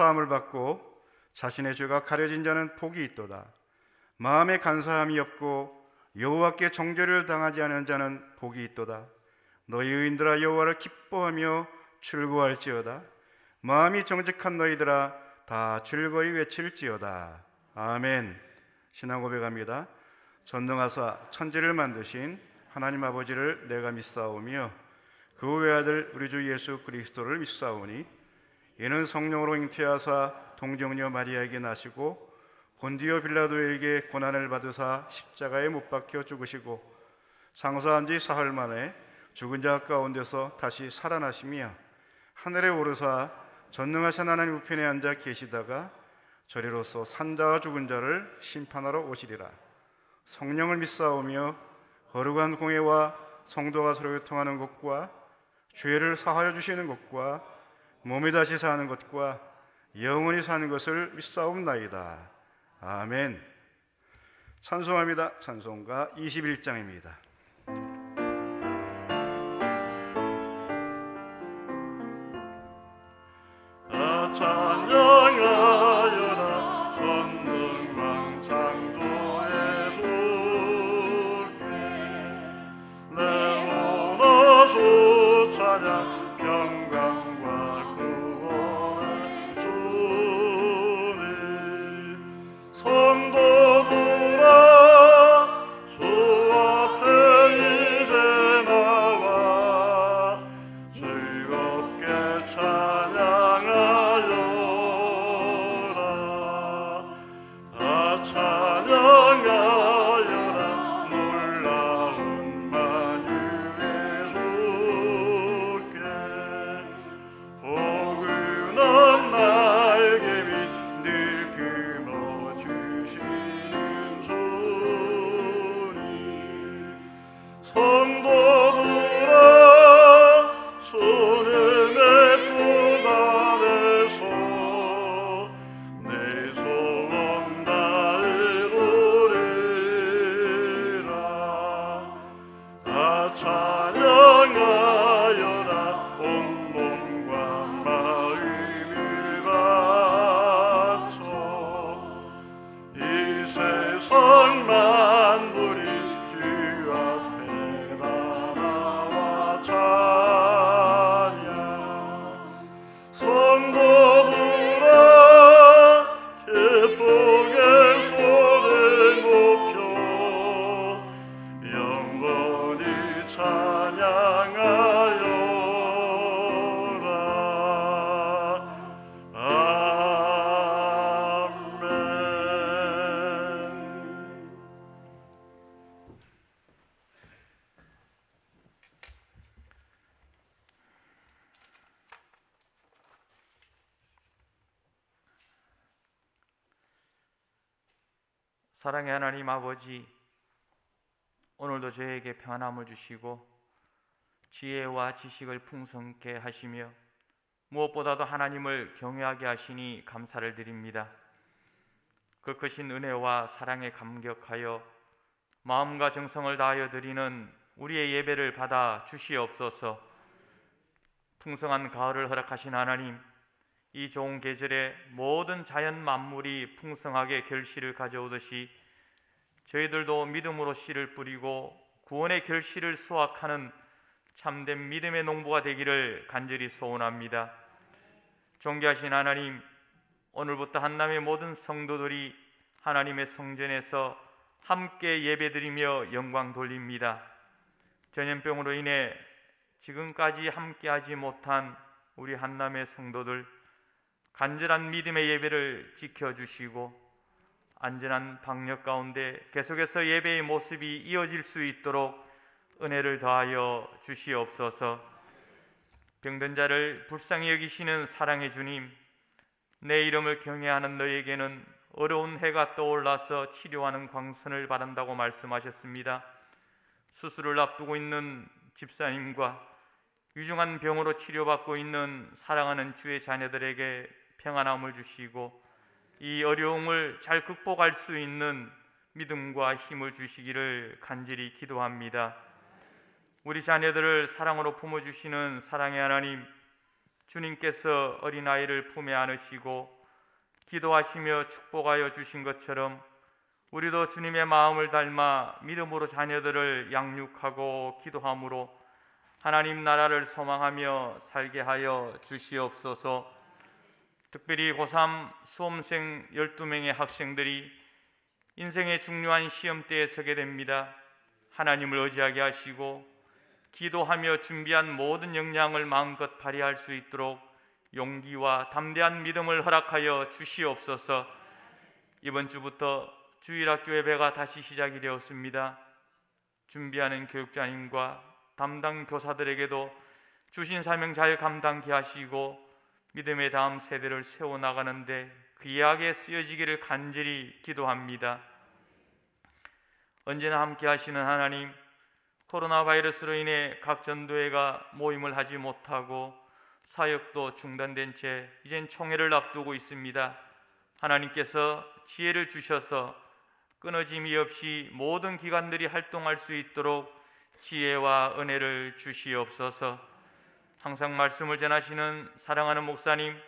사함을 받고 자신의 죄가 가려진 자는 복이 있도다. 마음에 간사함이 없고 여호와께 정죄를 당하지 않은 자는 복이 있도다. 너희 의인들아 여호와를 기뻐하며 즐거워할지어다. 마음이 정직한 너희들아 다 즐거이 외칠지어다. 아멘. 신앙 고백합니다. 전능하사 천지를 만드신 하나님 아버지를 내가 믿사오며 그 외아들 우리 주 예수 그리스도를 믿사오니 이는 성령으로 잉태하사 동정녀 마리아에게 나시고 본디오 빌라도에게 고난을 받으사 십자가에 못 박혀 죽으시고 장사한 지 사흘 만에 죽은 자 가운데서 다시 살아나시며 하늘에 오르사 전능하신 하나님 우편에 앉아 계시다가 저리로서 산자와 죽은 자를 심판하러 오시리라. 성령을 믿사오며 거룩한 공회와 성도가 서로 교통하는 것과 죄를 사하여 주시는 것과 몸이 다시 사는 것과 영원히 사는 것을 믿사옵나이다. 아멘. 찬송합니다. 찬송가 21장입니다. 찬양하여라 전능왕 창조의 주께 내 원하소 찬양 평강과 구원의 주님 성도들아 주 앞에 이제 나와 즐겁게 찬양하여 찬양하여라 놀라운 만유의 주께 포근한 날개미 늘 품어주시는 주님 성도들아 주님의 뜻 안에서 내 소원 찬양하여라 온 몸과 마음을 바쳐 이 세상 만물이 주 앞에 나라와 찬양 성도들아 기쁘게 손을 높여 영원히 찬양하여라. 아멘. 사랑의 하나님 아버지, 오늘도 저에게 평안함을 주시고 지혜와 지식을 풍성케 하시며 무엇보다도 하나님을 경외하게 하시니 감사를 드립니다. 그 크신 은혜와 사랑에 감격하여 마음과 정성을 다하여 드리는 우리의 예배를 받아 주시옵소서. 풍성한 가을을 허락하신 하나님, 이 좋은 계절에 모든 자연 만물이 풍성하게 결실을 가져오듯이 저희들도 믿음으로 씨를 뿌리고 구원의 결실을 수확하는 참된 믿음의 농부가 되기를 간절히 소원합니다. 존귀하신 하나님, 오늘부터 한남의 모든 성도들이 하나님의 성전에서 함께 예배드리며 영광 돌립니다. 전염병으로 인해 지금까지 함께하지 못한 우리 한남의 성도들 간절한 믿음의 예배를 지켜주시고 안전한 방역 가운데 계속해서 예배의 모습이 이어질 수 있도록 은혜를 더하여 주시옵소서. 병든 자를 불쌍히 여기시는 사랑의 주님, 내 이름을 경외하는 너에게는 어려운 해가 떠올라서 치료하는 광선을 바란다고 말씀하셨습니다. 수술을 앞두고 있는 집사님과 위중한 병으로 치료받고 있는 사랑하는 주의 자녀들에게 평안함을 주시고 이 어려움을 잘 극복할 수 있는 믿음과 힘을 주시기를 간절히 기도합니다. 우리 자녀들을 사랑으로 품어주시는 사랑의 하나님, 주님께서 어린아이를 품에 안으시고 기도하시며 축복하여 주신 것처럼 우리도 주님의 마음을 닮아 믿음으로 자녀들을 양육하고 기도함으로 하나님 나라를 소망하며 살게 하여 주시옵소서. 특별히 고3 수험생 12명의 학생들이 인생의 중요한 시험대에 서게 됩니다. 하나님을 의지하게 하시고 기도하며 준비한 모든 역량을 마음껏 발휘할 수 있도록 용기와 담대한 믿음을 허락하여 주시옵소서. 이번 주부터 주일학교 예배가 다시 시작이 되었습니다. 준비하는 교육자님과 담당 교사들에게도 주신 사명 잘 감당케 하시고 믿음의 다음 세대를 세워나가는데 귀하게 쓰여지기를 간절히 기도합니다. 언제나 함께 하시는 하나님, 코로나 바이러스로 인해 각 전도회가 모임을 하지 못하고 사역도 중단된 채 이젠 총회를 앞두고 있습니다. 하나님께서 지혜를 주셔서 끊어짐이 없이 모든 기관들이 활동할 수 있도록 지혜와 은혜를 주시옵소서. 항상 말씀을 전하시는 사랑하는 목사님,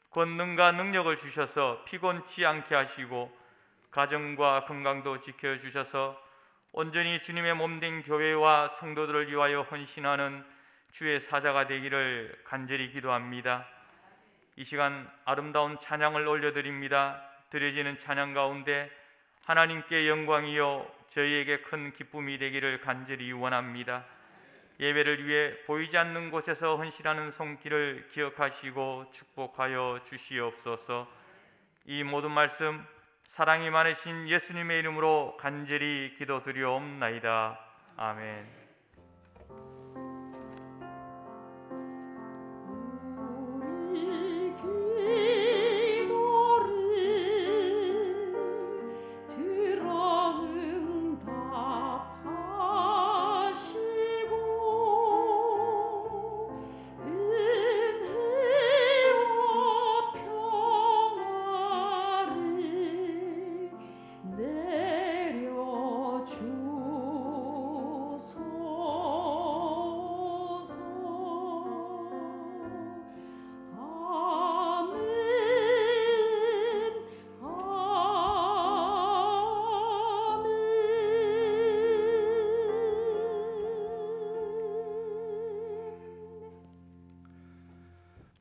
권능과 능력을 주셔서 피곤치 않게 하시고 가정과 건강도 지켜주셔서 온전히 주님의 몸된 교회와 성도들을 위하여 헌신하는 주의 사자가 되기를 간절히 기도합니다. 이 시간 아름다운 찬양을 올려드립니다. 드려지는 찬양 가운데 하나님께 영광이요 저희에게 큰 기쁨이 되기를 간절히 원합니다. 예배를 위해 보이지 않는 곳에서 헌신하는 손길을 기억하시고 축복하여 주시옵소서. 이 모든 말씀 사랑이 많으신 예수님의 이름으로 간절히 기도드리옵나이다. 아멘.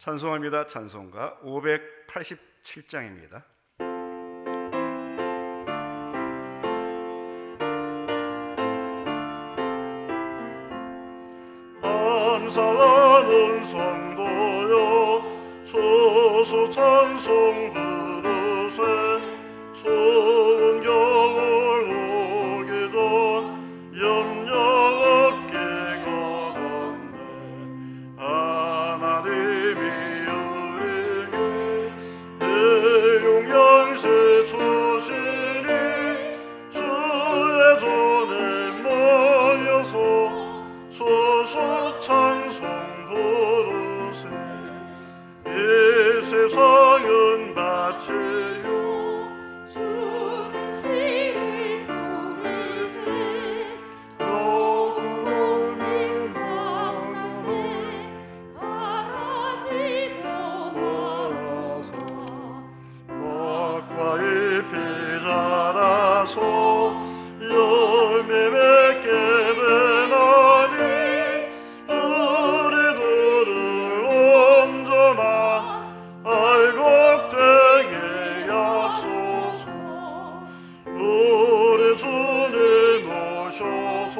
찬송합니다. 찬송가 587장입니다. 감사하는 성도여 소소 찬송 부르세 좋은 겨울 오기 전 염려 없게 가던데 하나님이 우리에게 일용양식 주시니 주의 손에 모여서 소소 찬송 부르세 이 세상은 밭이요 주는 시를 부르세 녹음 식상한데 가라지도 않아서 꽃과 잎이 자라서 열매 맺게 되나니 우리들을 온전한 알곡되게 yap소서 우리 주님 오셔서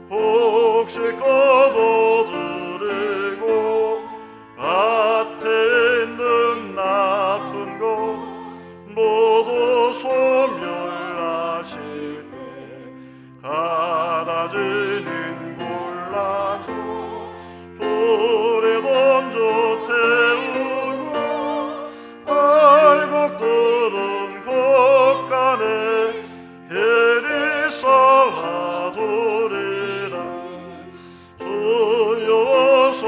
복식 거둬드리고 밭에 있는 나쁜 것 모두 소멸하실 때 가라지는 골라서 불에 던져 태우고 알곡들은 곳간에 해리 쌓아두리라 주여 어서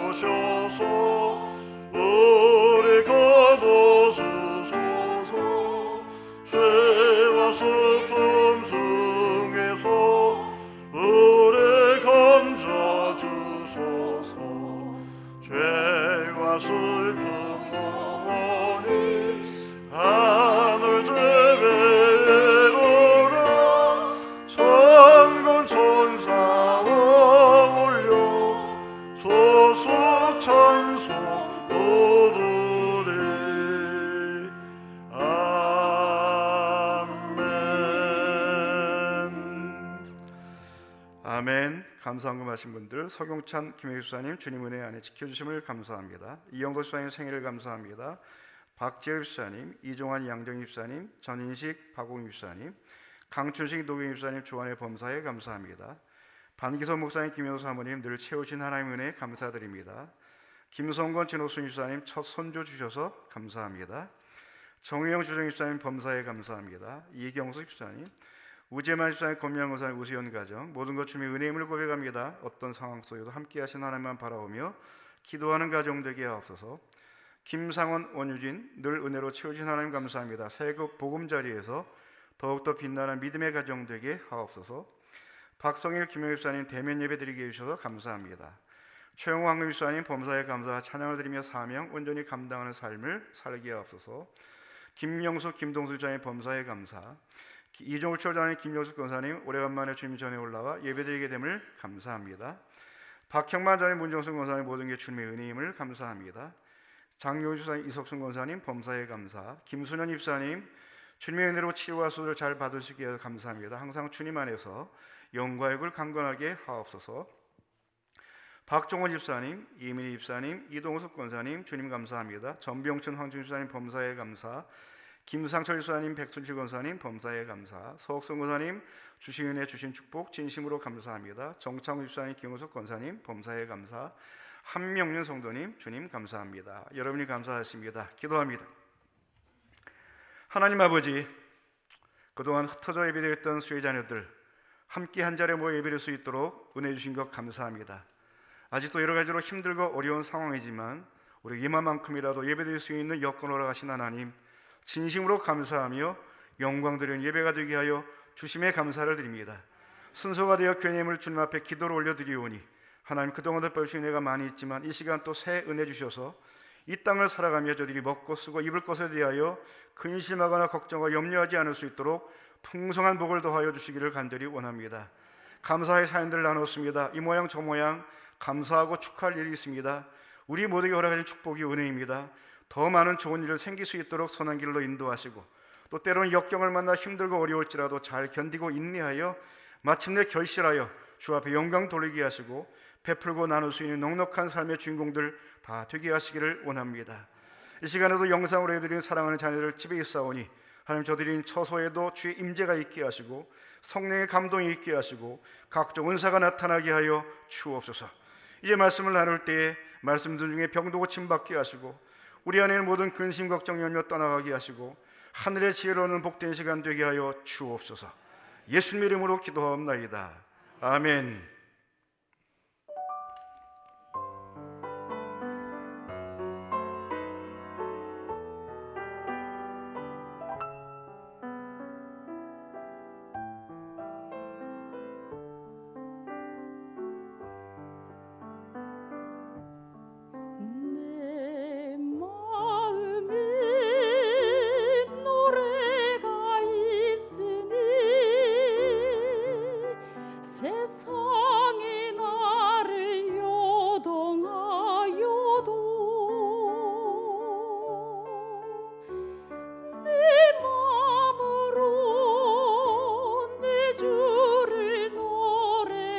오셔서 우리 거둬주소서 죄와 슬픔 중에서 슬픔 영원히 하늘 제배로라 천군 천사와 올려 소수 찬송 부르리 아멘. 아멘. 감사한금 하신 분들 서경찬 김혜수 집사님 주님 은혜 안에 지켜주심을 감사합니다. 이영도 집사님 생일을 감사합니다. 박재우 집사님, 이종환 양정희 집사님, 전인식 박홍희 집사님, 강춘식 노경희 집사님 주안의 범사에 감사합니다. 반기선 목사님 김효수 사모님 늘 채우신 하나님 은혜 감사드립니다. 김성건 진호순 집사님 첫 손주 주셔서 감사합니다. 정의영 주정 집사님 범사에 감사합니다. 이경수 집사님, 우재만 집사님, 권명호사님, 우수연 가정 모든 것 주님의 은혜임을 고백합니다. 어떤 상황 속에도 함께하신 하나님만 바라보며 기도하는 가정 되게 하옵소서. 김상원, 원유진 늘 은혜로 채워진 하나님 감사합니다. 새급 보금자리에서 더욱더 빛나는 믿음의 가정 되게 하옵소서. 박성일, 김영희 집사님 대면 예배 드리게 해주셔서 감사합니다. 최영호 집사님 범사에 감사 찬양을 드리며 사명 온전히 감당하는 삶을 살게 하옵소서. 김영수, 김동수 집사님 범사에 감사. 이종울 처장님, 김효숙 권사님 오래간만에 주님 전에 올라와 예배드리게 됨을 감사합니다. 박형만 장님, 문정순 권사님 모든 게 주님의 은혜임을 감사합니다. 장효희 집사님, 이석순 권사님 범사에 감사. 김순현 집사님 주님의 은혜로 치료와 수술을 잘 받으시게 해서 감사합니다. 항상 주님 안에서 영과 육을 강건하게 하옵소서. 박종원 집사님, 이민희 집사님, 이동숙 권사님 주님 감사합니다. 전병춘 황준 집사님 범사에 감사. 김상철 집사님, 백순칠 권사님 범사에 감사. 서옥선 권사님 주신 은혜 주신 축복 진심으로 감사합니다. 정창우 집사님, 김우석 권사님 범사에 감사. 한명륜 성도님 주님 감사합니다. 여러분이 감사하십니다. 기도합니다. 하나님 아버지, 그동안 흩어져 예배드렸던 수혜 자녀들 함께 한 자리에 모여 예배드릴 수 있도록 은혜 주신 것 감사합니다. 아직도 여러 가지로 힘들고 어려운 상황이지만 우리 이만큼이라도 예배드릴 수 있는 여건을 허락하신 하나님 진심으로 감사하며 영광 드리는 예배가 되게 하여 주심에 감사를 드립니다. 순서가 되어 교회님을 주님 앞에 기도를 올려드리오니 하나님 그동안도 벌신 은혜가 많이 있지만 이 시간 또 새 은혜 주셔서 이 땅을 살아가며 저들이 먹고 쓰고 입을 것에 대하여 근심하거나 걱정과 염려하지 않을 수 있도록 풍성한 복을 더하여 주시기를 간절히 원합니다. 감사의 사연들을 나눴습니다. 이 모양 저 모양 감사하고 축하할 일이 있습니다. 우리 모두에게 허락하신 축복이 은혜입니다. 더 많은 좋은 일을 생길 수 있도록 선한 길로 인도하시고 또 때로는 역경을 만나 힘들고 어려울지라도 잘 견디고 인내하여 마침내 결실하여 주 앞에 영광 돌리게 하시고 베풀고 나눌 수 있는 넉넉한 삶의 주인공들 다 되게 하시기를 원합니다. 이 시간에도 영상으로 해드린 사랑하는 자녀들 집에 있사오니 하나님 저들이 처소에도 주의 임재가 있게 하시고 성령의 감동이 있게 하시고 각종 은사가 나타나게 하여 주옵소서. 이제 말씀을 나눌 때에 말씀들 중에 병도 고침받게 하시고 우리 안에는 모든 근심 걱정 염려 떠나가게 하시고 하늘의 지혜로는 복된 시간 되게 하여 주옵소서. 예수님 이름으로 기도하옵나이다. 아멘. 내 마음에 노래가 있으니 세상이 나를 요동하여도 내 마음으로 내 주를 노래하리라.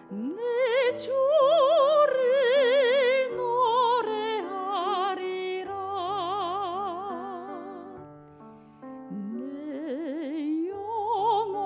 내 주를 노래하리라. 내 영혼아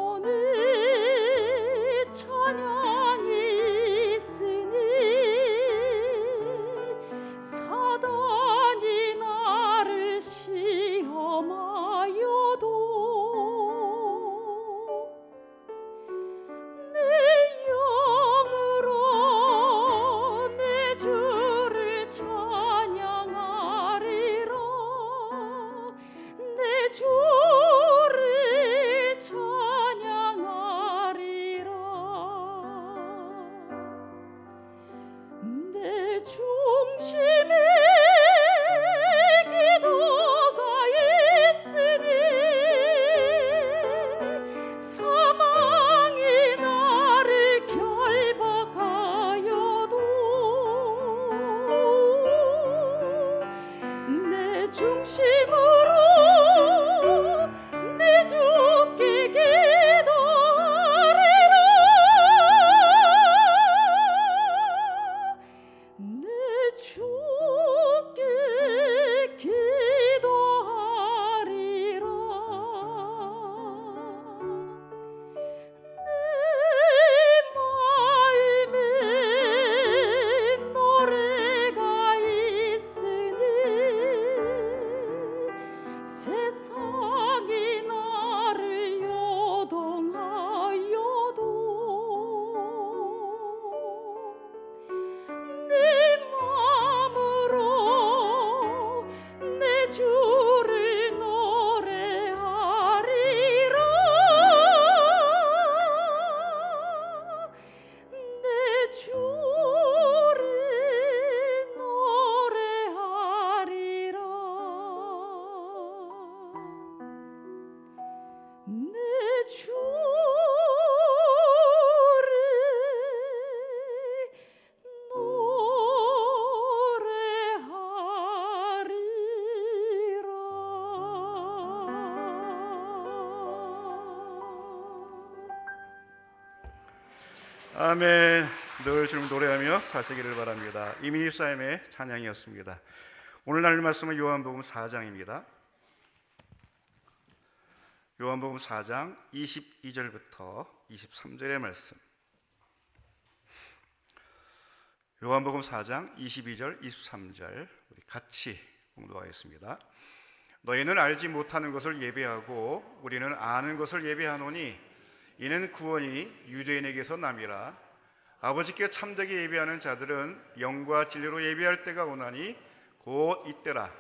아멘. 늘 주님 노래하며 사시기를 바랍니다. 이민희 사임의 찬양이었습니다. 오늘 나눌 말씀은 요한복음 4장입니다. 요한복음 4장 22절부터 23절의 말씀. 요한복음 4장 22절 23절 우리 같이 공독하겠습니다. 너희는 알지 못하는 것을 예배하고 우리는 아는 것을 예배하노니 이는 구원이 유대인에게서 남이라. 아버지께 참되게 예배하는 자들은 영과 진리로 예배할 때가 오나니 곧 이때라.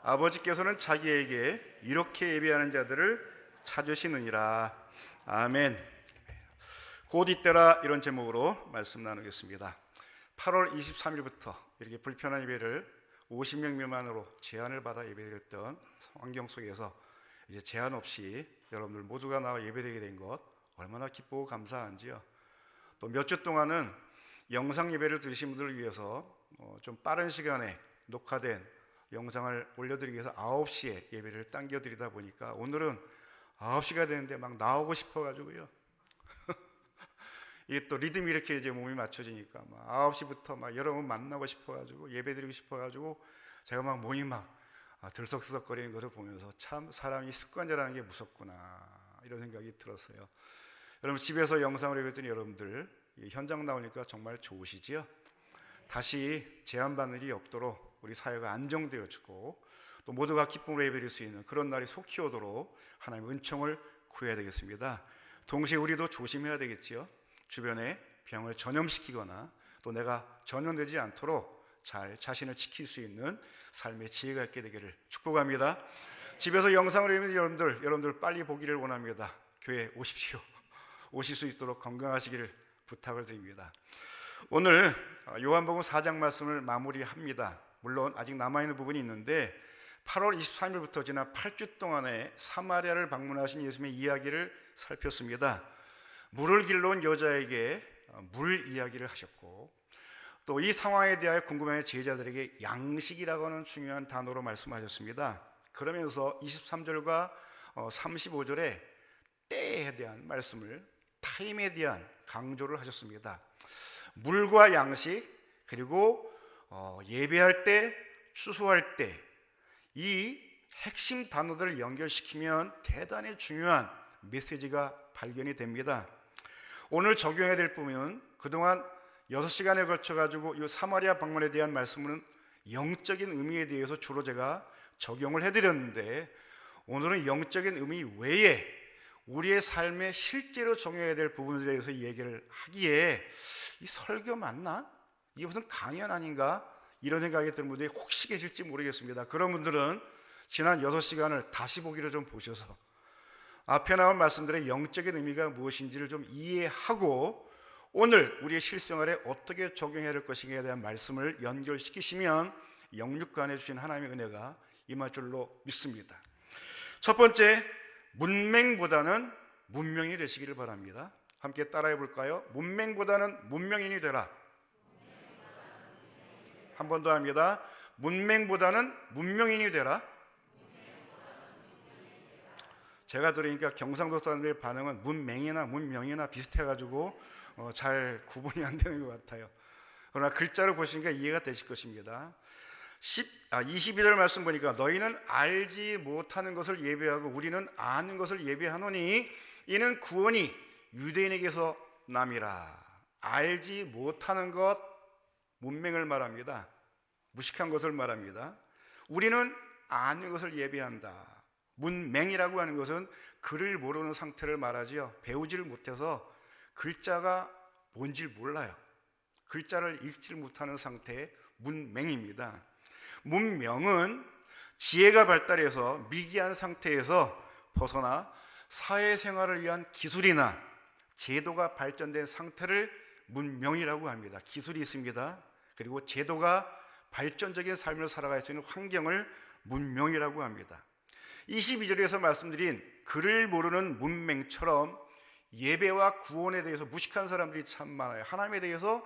아버지께서는 자기에게 이렇게 예배하는 자들을 찾으시느니라. 아멘. 곧 이때라, 이런 제목으로 말씀 나누겠습니다. 8월 23일부터 이렇게 불편한 예배를 50명 미만으로 제한을 받아 예배드렸던 환경 속에서 이제 제한 없이 여러분들 모두가 나와 예배드리게 된 것 얼마나 기쁘고 감사한지요. 또 몇 주 동안은 영상 예배를 들으신 분들을 위해서 좀 빠른 시간에 녹화된 영상을 올려드리기 위해서 9시에 예배를 당겨드리다 보니까 오늘은 9시가 되는데 막 나오고 싶어가지고요. 이게 또 리듬이 이렇게 이제 몸이 맞춰지니까 막 9시부터 막 여러분 만나고 싶어가지고 예배드리고 싶어가지고 제가 막 몸이 막 들썩들썩거리는 것을 보면서 참 사람이 습관이라는 게 무섭구나 이런 생각이 들었어요. 여러분 집에서 영상을 예배했더니 여러분들 현장 나오니까 정말 좋으시지요? 다시 제한받는 일이 없도록 우리 사회가 안정되어지고 또 모두가 기쁨으로 예배드릴 수 있는 그런 날이 속히 오도록 하나님의 은총을 구해야 되겠습니다. 동시에 우리도 조심해야 되겠지요. 주변에 병을 전염시키거나 또 내가 전염되지 않도록 잘 자신을 지킬 수 있는 삶의 지혜가 있게 되기를 축복합니다. 집에서 영상을 보는 여러분들 빨리 보기를 원합니다. 교회 오십시오. 오실 수 있도록 건강하시기를 부탁을 드립니다. 오늘 요한복음 4장 말씀을 마무리합니다. 물론 아직 남아있는 부분이 있는데 8월 23일부터 지난 8주 동안에 사마리아를 방문하신 예수님의 이야기를 살폈습니다. 물을 길러온 여자에게 물 이야기를 하셨고 또 이 상황에 대하여 궁금해하는 제자들에게 양식이라고 하는 중요한 단어로 말씀하셨습니다. 그러면서 23절과 35절에 때에 대한 말씀을 타임에 대한 강조를 하셨습니다. 물과 양식 그리고 예배할 때, 추수할 때 이 핵심 단어들을 연결시키면 대단히 중요한 메시지가 발견이 됩니다. 오늘 적용해야 될 부분은 그동안 6시간에 걸쳐가지고 이 사마리아 방문에 대한 말씀은 영적인 의미에 대해서 주로 제가 적용을 해드렸는데 오늘은 영적인 의미 외에 우리의 삶에 실제로 적용해야 될 부분에 대해서 얘기를 하기에 이 설교 맞나? 이게 무슨 강연 아닌가? 이런 생각이 드는 분들이 혹시 계실지 모르겠습니다. 그런 분들은 지난 6시간을 다시 보기를 좀 보셔서 앞에 나온 말씀들의 영적인 의미가 무엇인지를 좀 이해하고 오늘 우리의 실생활에 어떻게 적용해야 할 것인가에 대한 말씀을 연결시키시면 영육간에 주신 하나님의 은혜가 임할 줄로 믿습니다. 첫 번째, 문맹보다는 문명이 되시기를 바랍니다. 함께 따라해 볼까요? 문맹보다는 문명인이 되라. 한 번 더 합니다. 문맹보다는 문명인이 되라. 제가 들으니까 경상도 사람들의 반응은 문맹이나 문명이나 비슷해가지고 잘 구분이 안 되는 것 같아요. 그러나 글자로 보시니까 이해가 되실 것입니다. 22절 말씀 보니까 너희는 알지 못하는 것을 예배하고 우리는 아는 것을 예배하노니 이는 구원이 유대인에게서 남이라. 알지 못하는 것, 문맹을 말합니다. 무식한 것을 말합니다. 우리는 아는 것을 예배한다. 문맹이라고 하는 것은 글을 모르는 상태를 말하지요. 배우지를 못해서 글자가 뭔지 몰라요. 글자를 읽지 못하는 상태의 문맹입니다. 문명은 지혜가 발달해서 미기한 상태에서 벗어나 사회생활을 위한 기술이나 제도가 발전된 상태를 문명이라고 합니다. 기술이 있습니다. 그리고 제도가 발전적인 삶을 살아갈 수 있는 환경을 문명이라고 합니다. 22절에서 말씀드린 글을 모르는 문맹처럼 예배와 구원에 대해서 무식한 사람들이 참 많아요. 하나님에 대해서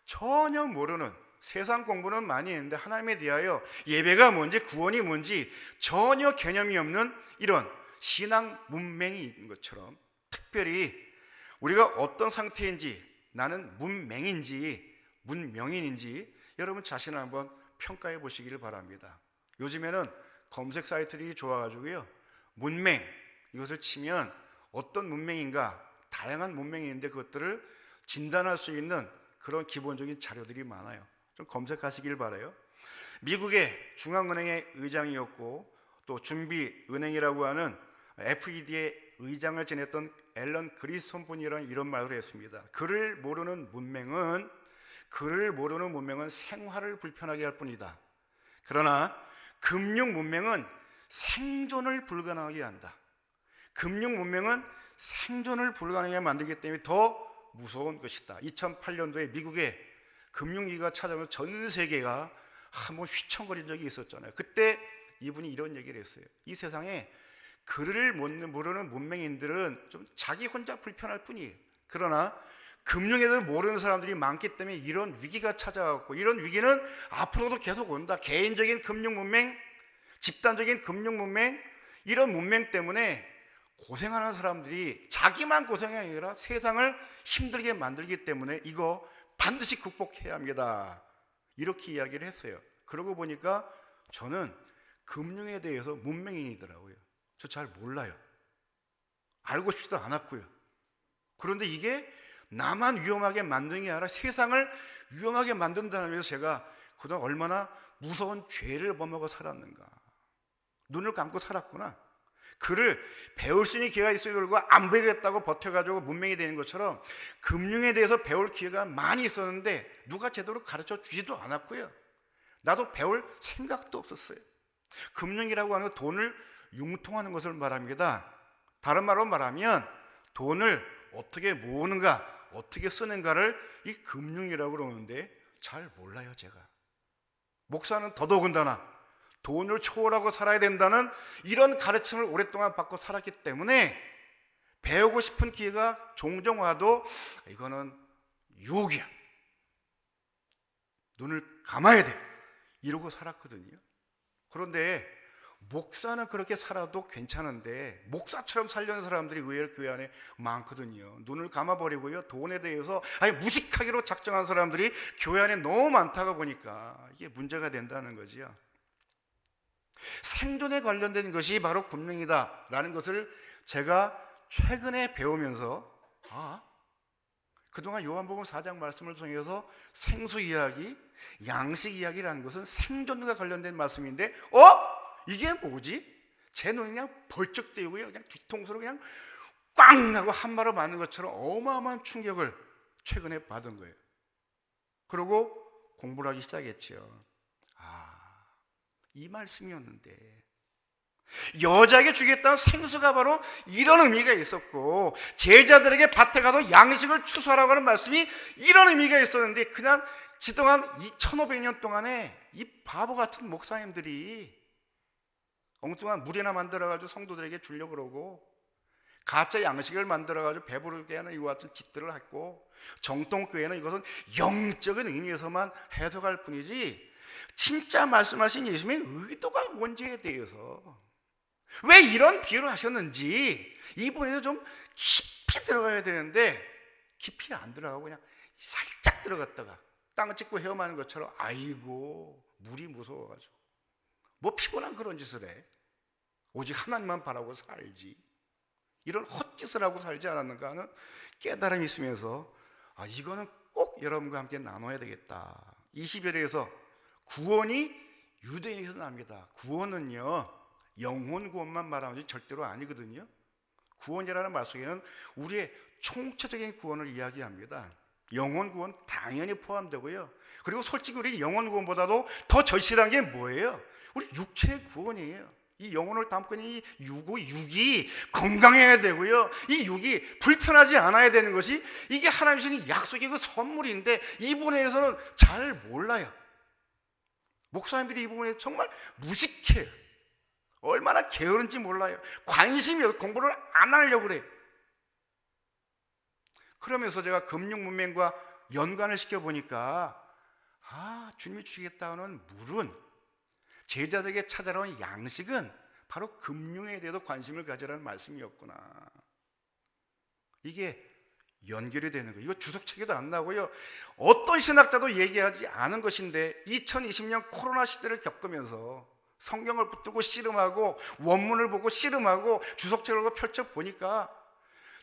전혀 모르는, 세상 공부는 많이 했는데 하나님에 대하여 예배가 뭔지 구원이 뭔지 전혀 개념이 없는 이런 신앙 문맹이 있는 것처럼 특별히 우리가 어떤 상태인지 나는 문맹인지 문명인인지 여러분 자신을 한번 평가해 보시기를 바랍니다. 요즘에는 검색 사이트들이 좋아가지고요, 문맹 이것을 치면 어떤 문맹인가, 다양한 문맹이 있는데 그것들을 진단할 수 있는 그런 기본적인 자료들이 많아요. 좀 검색하시길 바라요. 미국의 중앙은행의 의장이었고 또 준비은행이라고 하는 FED의 의장을 지냈던 앨런 그리손 분이란 이런 말을 했습니다. 글을 모르는 문맹은 생활을 불편하게 할 뿐이다. 그러나 금융 문맹은 생존을 불가능하게 한다. 금융 문맹은 생존을 불가능하게 만들기 때문에 더 무서운 것이다. 2008년도에 미국의 금융위기가 찾아오면 전 세계가 한번 휘청거린 적이 있었잖아요. 그때 이분이 이런 얘기를 했어요. 이 세상에 글을 모르는 문맹인들은 좀 자기 혼자 불편할 뿐이에요. 그러나 금융에 대해서 모르는 사람들이 많기 때문에 이런 위기가 찾아왔고, 이런 위기는 앞으로도 계속 온다. 개인적인 금융 문맹, 집단적인 금융 문맹, 이런 문맹 때문에 고생하는 사람들이 자기만 고생이 아니라 세상을 힘들게 만들기 때문에 이거 반드시 극복해야 합니다. 이렇게 이야기를 했어요. 그러고 보니까 저는 금융에 대해서 문맹인이더라고요. 저 잘 몰라요. 알고 싶지도 않았고요. 그런데 이게 나만 위험하게 만드는 게 아니라 세상을 위험하게 만든다는 점에서 제가 그동안 얼마나 무서운 죄를 범하고 살았는가. 눈을 감고 살았구나. 글을 배울 수 있는 기회가 있어야 되고 안 배우겠다고 버텨가지고 문맹이 되는 것처럼 금융에 대해서 배울 기회가 많이 있었는데 누가 제대로 가르쳐 주지도 않았고요. 나도 배울 생각도 없었어요. 금융이라고 하는 돈을 융통하는 것을 말합니다. 다른 말로 말하면 돈을 어떻게 모으는가, 어떻게 쓰는가를 이 금융이라고 그러는데 잘 몰라요, 제가. 목사는 더더군다나 돈을 초월하고 살아야 된다는 이런 가르침을 오랫동안 받고 살았기 때문에 배우고 싶은 기회가 종종 와도 이거는 유혹이야, 눈을 감아야 돼, 이러고 살았거든요. 그런데 목사는 그렇게 살아도 괜찮은데 목사처럼 살려는 사람들이 의외로 교회 안에 많거든요. 눈을 감아버리고요, 돈에 대해서 아예 무식하기로 작정한 사람들이 교회 안에 너무 많다가 보니까 이게 문제가 된다는 거지요. 생존에 관련된 것이 바로 금융이다라는 것을 제가 최근에 배우면서 그동안 요한복음 4장 말씀을 통해서 생수 이야기, 양식 이야기라는 것은 생존과 관련된 말씀인데 이게 뭐지? 제 눈이 그냥 벌쩍 띄고요, 그냥 뒤통수로 그냥 꽝 하고 한 마로 맞는 것처럼 어마어마한 충격을 최근에 받은 거예요. 그리고 공부를 하기 시작했죠. 이 말씀이었는데 여자에게 주겠다는 생수가 바로 이런 의미가 있었고, 제자들에게 밭에 가서 양식을 추수하라고 하는 말씀이 이런 의미가 있었는데, 그냥 지동안 2500년 동안에 이 바보 같은 목사님들이 엉뚱한 물이나 만들어가지고 성도들에게 주려고 그러고, 가짜 양식을 만들어가지고 배부르게 하는 이와 같은 짓들을 했고, 정통교회는 이것은 영적인 의미에서만 해석할 뿐이지 진짜 말씀하신 예수님의 의도가 뭔지에 대해서, 왜 이런 비유를 하셨는지 이분에서 좀 깊이 들어가야 되는데 깊이 안 들어가고 그냥 살짝 들어갔다가 땅을 찍고 헤엄하는 것처럼 아이고 물이 무서워가지고 뭐 피곤한 그런 짓을 해. 오직 하나님만 바라고 살지, 이런 헛짓을 하고 살지 않았는가 하는 깨달음이 있으면서 이거는 꼭 여러분과 함께 나눠야 되겠다. 20절에서 구원이 유대인에서 납니다. 구원은요 영혼 구원만 말하는 게 절대로 아니거든요. 구원이라는 말 속에는 우리의 총체적인 구원을 이야기합니다. 영혼 구원 당연히 포함되고요. 그리고 솔직히 우리 영혼 구원보다도 더 절실한 게 뭐예요? 우리 육체의 구원이에요. 이 영혼을 담고 있는 이 육이 건강해야 되고요, 이 육이 불편하지 않아야 되는 것이 이게 하나님 주신 약속의 그 선물인데 이 부분에 대해서는 잘 몰라요. 목사님들이 이 부분에 정말 무식해요. 얼마나 게으른지 몰라요. 관심이 없어. 공부를 안 하려고 그래요. 그러면서 제가 금융문맹과 연관을 시켜보니까 주님이 주시겠다는 물은, 제자들에게 찾아온 양식은 바로 금융에 대해서 관심을 가지라는 말씀이었구나. 이게 연결이 되는 거예요. 이거 주석책에도 안 나고요. 어떤 신학자도 얘기하지 않은 것인데 2020년 코로나 시대를 겪으면서 성경을 붙들고 씨름하고 원문을 보고 씨름하고 주석책을 펼쳐보니까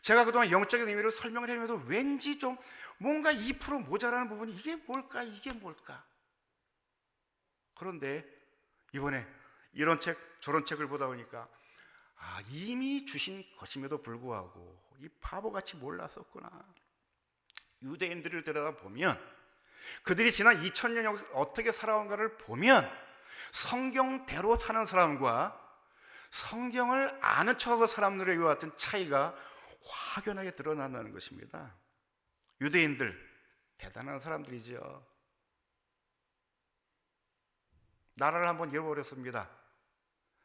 제가 그동안 영적인 의미를 설명을 하면서 왠지 좀 뭔가 2% 모자라는 부분이 이게 뭘까? 그런데 이번에 이런 책 저런 책을 보다 보니까 이미 주신 것임에도 불구하고 이 바보같이 몰랐었구나. 유대인들을 들여다보면 그들이 지난 2000년 어떻게 살아온가를 보면 성경대로 사는 사람과 성경을 아는 척하고 사람들의 이와 같은 차이가 확연하게 드러난다는 것입니다. 유대인들 대단한 사람들이죠. 나라를 한번 잃어버렸습니다.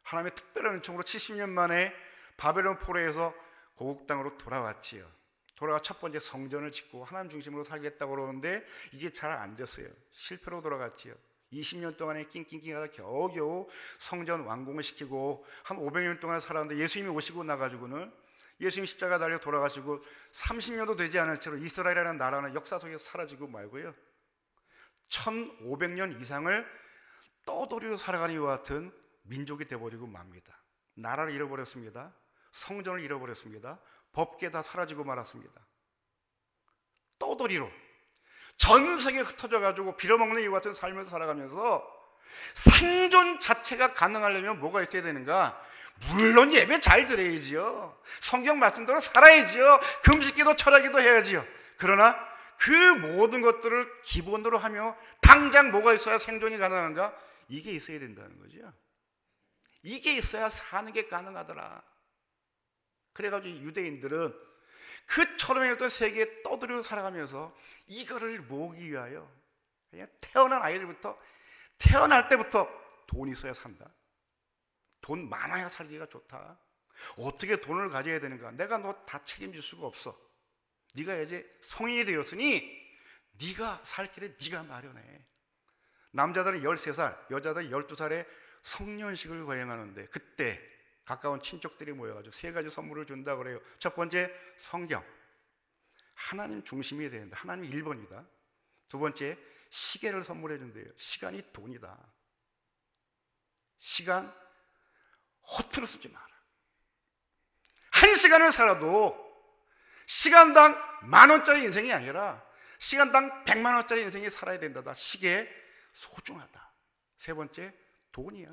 하나님의 특별한 은총으로 70년 만에 바벨론 포로에서 고국 땅으로 돌아왔지요. 돌아와 첫 번째 성전을 짓고 하나님 중심으로 살겠다고 그러는데 이게 잘 안 됐어요. 실패로 돌아갔지요. 20년 동안에 낑낑낑하다 겨우겨우 성전 완공을 시키고 한 500년 동안 살았는데 예수님이 오시고 나가지고는 예수님 십자가 달려 돌아가시고 30년도 되지 않은 채로 이스라엘이라는 나라는 역사 속에 사라지고 말고요. 1500년 이상을 떠돌이로 살아가는 이와 같은 민족이 되어버리고 맙니다. 나라를 잃어버렸습니다. 성전을 잃어버렸습니다. 법계 다 사라지고 말았습니다. 떠돌이로 전 세계에 흩어져가지고 빌어먹는 이와 같은 삶을 살아가면서 생존 자체가 가능하려면 뭐가 있어야 되는가? 물론 예배 잘 드려야지요. 성경 말씀대로 살아야지요. 금식기도 철야기도 해야지요. 그러나 그 모든 것들을 기본으로 하며 당장 뭐가 있어야 생존이 가능한가? 이게 있어야 된다는 거죠. 이게 있어야 사는 게 가능하더라. 그래가지고 유대인들은 그 1500년 세계에 떠들어 살아가면서 이거를 모으기 위하여 그냥 태어날 때부터 돈이 있어야 산다. 돈 많아야 살기가 좋다. 어떻게 돈을 가져야 되는가? 내가 너 다 책임질 수가 없어. 네가 이제 성인이 되었으니 네가 살 길에 네가 마련해. 남자들은 13살, 여자들은 12살에 성년식을 거행하는데 그때 가까운 친척들이 모여가지고 3가지 선물을 준다 그래요. 첫 번째 성경, 하나님 중심이 돼야 된다. 하나님 1번이다. 두 번째 시계를 선물해 준대요. 시간이 돈이다. 시간 허투루 쓰지 마라. 1시간을 살아도 시간당 10,000원짜리 인생이 아니라 시간당 100만 원짜리 인생이 살아야 된다다. 시계 소중하다. 세 번째 돈이야.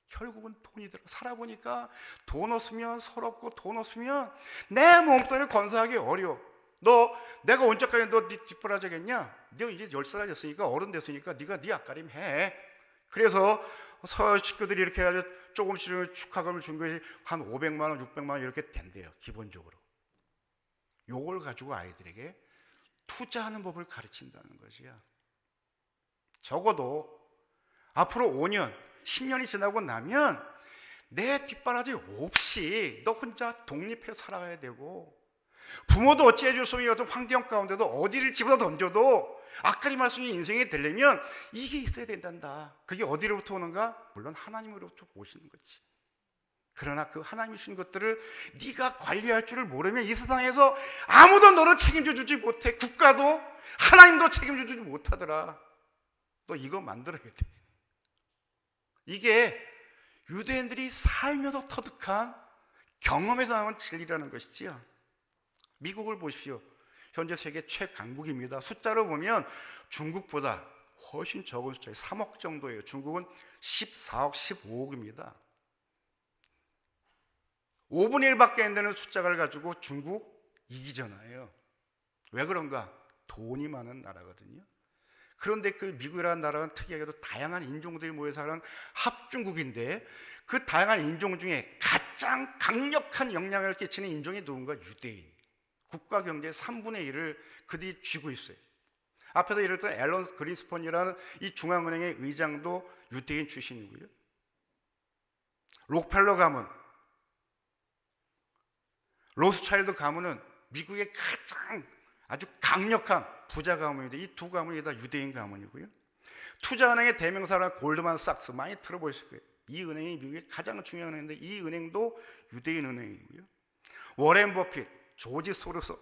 결국은 돈이 들어. 살아보니까 돈 없으면 서럽고 돈 없으면 내 몸뚱이를 건사하기 어려워. 내가 언제까지 너 뒷바라지겠냐? 너 이제 10살 됐으니까 어른 됐으니까 네가 네 앞가림 해. 그래서 식구들이 이렇게 해가지고 조금씩 축하금을 준 것이 한 500만 원, 600만 원 이렇게 된대요. 기본적으로. 요걸 가지고 아이들에게 투자하는 법을 가르친다는 것이야. 적어도 앞으로 5년, 10년이 지나고 나면 내 뒷바라지 없이 너 혼자 독립해 살아가야 되고 부모도 어찌해 줄 수 없는 환경 가운데도 어디를 집어다 던져도 앞가림할 수 있는 인생이 되려면 이게 있어야 된단다. 그게 어디로부터 오는가? 물론 하나님으로부터 오시는 거지. 그러나 그 하나님이 주신 것들을 네가 관리할 줄을 모르면 이 세상에서 아무도 너를 책임져 주지 못해. 국가도 하나님도 책임져 주지 못하더라. 너 이거 만들어야 돼. 이게 유대인들이 살면서 터득한 경험에서 나온 진리라는 것이지요. 미국을 보십시오. 현재 세계 최강국입니다. 숫자로 보면 중국보다 훨씬 적은 숫자예요. 3억 정도예요. 중국은 14억, 15억입니다. 5분의 1밖에 안 되는 숫자를 가지고 중국 이기잖아요. 왜 그런가? 돈이 많은 나라거든요. 그런데 그 미국이라는 나라는 특이하게도 다양한 인종들이 모여 사는 합중국인데 그 다양한 인종 중에 가장 강력한 영향을 끼치는 인종이 누군가? 유대인. 국가 경제의 3분의 1을 그들이 쥐고 있어요. 앞에서 이랬던 앨런 그린스펀이라는 이 중앙은행의 의장도 유대인 출신이고요. 록펠러 가문, 로스차일드 가문은 미국의 가장 아주 강력한 부자 가문인데 이 두 가문이 다 유대인 가문이고요. 투자은행의 대명사는 골드만삭스 많이 들어보셨을 거예요. 이 은행이 미국의 가장 중요한 은행인데 이 은행도 유대인 은행이고요. 워렌 버핏, 조지 소로스,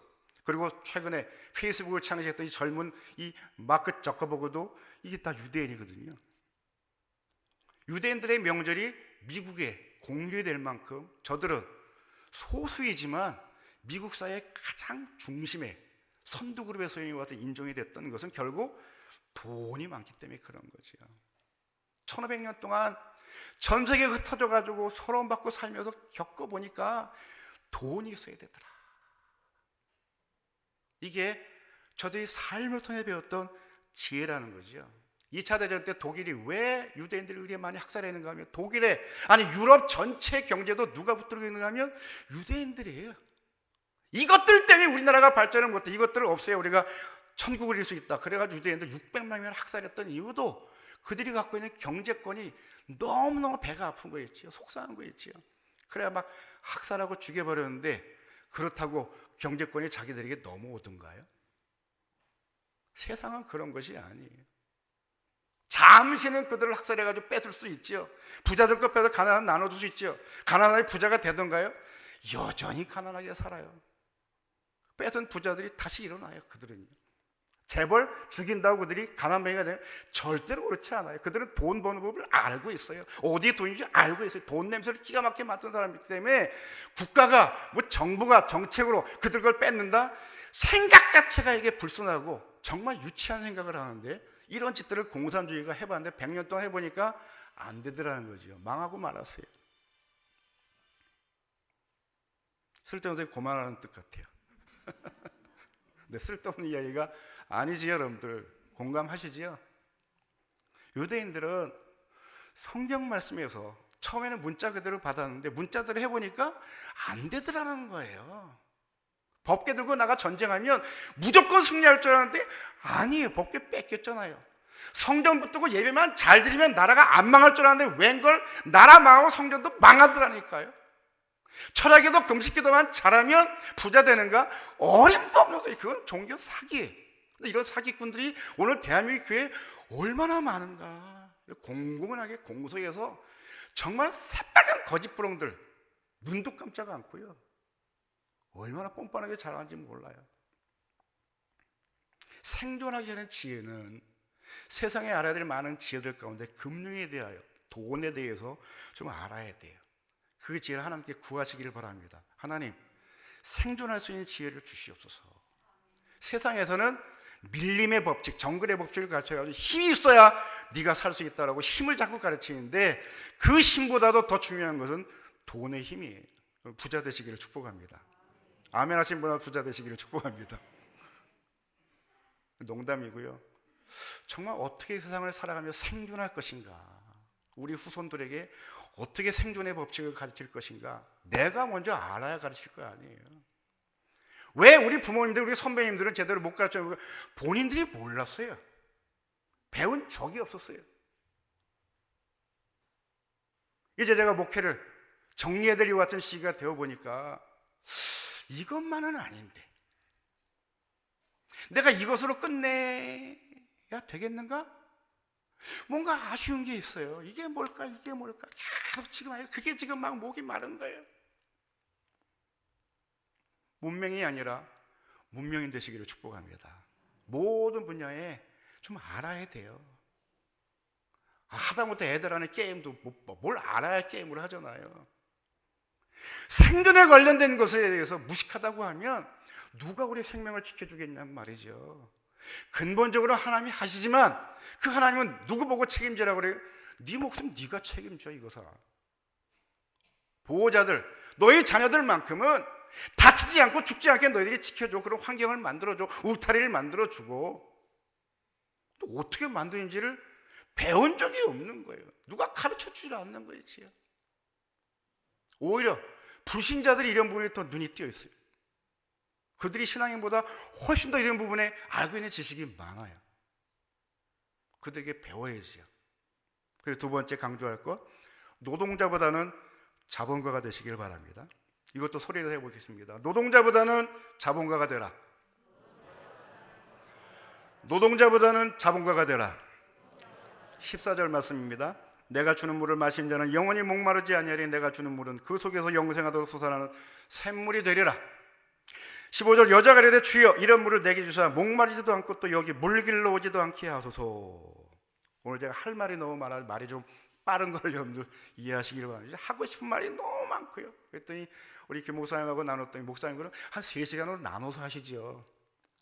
그리고 최근에 페이스북을 창시했던 이 젊은 이 마크 저커버그도 이게 다 유대인이거든요. 유대인들의 명절이 미국에 공유가 될 만큼 저들은 소수이지만 미국 사회의 가장 중심에 선두그룹의 소행이 같은 인종이 됐던 것은 결국 돈이 많기 때문에 그런 거죠. 1500년 동안 전 세계가 흩어져 가지고 서러움 받고 살면서 겪어보니까 돈이 있어야 되더라. 이게 저들이 삶을 통해 배웠던 지혜라는 거죠. 2차 대전 때 독일이 왜 유대인들을 의뢰 많이 학살했는가 하면 독일에, 아니 유럽 전체 경제도 누가 붙들고 있는가 하면 유대인들이에요. 이것들 때문에 우리나라가 발전을 못해. 이것들을 없애야 우리가 천국을 이룰 수 있다. 그래가지고 유대인들 600만 명을 학살했던 이유도 그들이 갖고 있는 경제권이 너무너무 배가 아픈 거였지요. 속상한 거였지요. 그래야 막 학살하고 죽여버렸는데 그렇다고 경제권이 자기들에게 넘어오던가요? 세상은 그런 것이 아니에요. 잠시는 그들을 학살해가지고 뺏을 수 있죠. 부자들 것 빼서 가난한 나눠줄 수 있죠. 가난하게 부자가 되던가요? 여전히 가난하게 살아요. 뺏은 부자들이 다시 일어나요. 그들은요. 재벌 죽인다고 그들이 가난뱅이가 되면 절대로 그렇지 않아요. 그들은 돈 버는 법을 알고 있어요. 어디에 돈인지 알고 있어요. 돈 냄새를 기가 막히게 맡은 사람이기 때문에 국가가 뭐 정부가 정책으로 그들 걸 뺏는다? 생각 자체가 이게 불순하고 정말 유치한 생각을 하는데 이런 짓들을 공산주의가 해봤는데 100년 동안 해보니까 안 되더라는 거죠. 망하고 말았어요. 쓸데없는 소리 그만하는 뜻 같아요. 근데 쓸데없는 이야기가 아니지요. 여러분들 공감하시지요? 유대인들은 성경 말씀에서 처음에는 문자 그대로 받았는데 문자대로 해보니까 안 되더라는 거예요. 법궤 들고 나가 전쟁하면 무조건 승리할 줄 알았는데 아니에요. 법궤 뺏겼잖아요. 성전 붙들고 예배만 잘 드리면 나라가 안 망할 줄 알았는데 웬걸 나라 망하고 성전도 망하더라니까요. 철학에도 금식기도만 잘하면 부자 되는가? 어림도 없는 소리. 그건 종교 사기예요. 이런 사기꾼들이 오늘 대한민국 교회에 얼마나 많은가. 공공하게 공소해서 정말 새빨간 거짓부렁들 눈도 깜짝 않고요. 얼마나 뻔뻔하게 잘하는지 몰라요. 생존하기 전에 지혜는 세상에 알아야 될 많은 지혜들 가운데 금융에 대하여, 돈에 대해서 좀 알아야 돼요. 그 지혜를 하나님께 구하시기를 바랍니다. 하나님, 생존할 수 있는 지혜를 주시옵소서. 세상에서는 밀림의 법칙, 정글의 법칙을 가르쳐가지고 힘이 있어야 네가 살 수 있다라고 힘을 자꾸 가르치는데 그 힘보다도 더 중요한 것은 돈의 힘이에요. 부자 되시기를 축복합니다. 아멘 하신 분은 부자 되시기를 축복합니다. 농담이고요. 정말 어떻게 세상을 살아가며 생존할 것인가, 우리 후손들에게 어떻게 생존의 법칙을 가르칠 것인가, 내가 먼저 알아야 가르칠 거 아니에요. 왜 우리 부모님들, 우리 선배님들은 제대로 못 가르쳐요? 본인들이 몰랐어요. 배운 적이 없었어요. 이제 제가 목회를 정리해드리고 같은 시기가 되어보니까 이것만은 아닌데 내가 이것으로 끝내야 되겠는가? 뭔가 아쉬운 게 있어요. 이게 뭘까? 이게 뭘까? 계속 지금 그게 지금 막 목이 마른 거예요. 문명이 아니라 문명인 되시기를 축복합니다. 모든 분야에 좀 알아야 돼요. 하다못해 애들 하는 게임도 뭘 알아야 게임을 하잖아요. 생존에 관련된 것에 대해서 무식하다고 하면 누가 우리 생명을 지켜주겠냔 말이죠. 근본적으로 하나님이 하시지만 그 하나님은 누구 보고 책임지라고 그래요? 네 목숨 네가 책임져. 이거사 보호자들, 너희 자녀들만큼은 다치지 않고 죽지 않게 너희들이 지켜줘. 그런 환경을 만들어줘. 울타리를 만들어주고. 또 어떻게 만드는지를 배운 적이 없는 거예요. 누가 가르쳐주지 않는 거지요. 오히려 불신자들이 이런 부분에 더 눈이 띄어 있어요. 그들이 신앙인보다 훨씬 더 이런 부분에 알고 있는 지식이 많아요. 그들에게 배워야지요. 그리고 두 번째 강조할 것, 노동자보다는 자본가가 되시길 바랍니다. 이것도 소리로 해보겠습니다. 노동자보다는 자본가가 되라. 노동자보다는 자본가가 되라. 14절 말씀입니다. 내가 주는 물을 마신 자는 영원히 목마르지 아니하리. 내가 주는 물은 그 속에서 영생하도록 솟아나는 샘물이 되리라. 15절 여자가 이르되 주여 이런 물을 내게 주사 목마르지도 않고 또 여기 물길로 오지도 않게 하소서. 오늘 제가 할 말이 너무 많아서 말이 좀 빠른 걸 여러분들 이해하시기를 바랍니다. 하고 싶은 말이 너무 많고요. 그랬더니 우리 김 목사님하고 나눴더니 목사님은 한 3시간으로 나눠서 하시죠.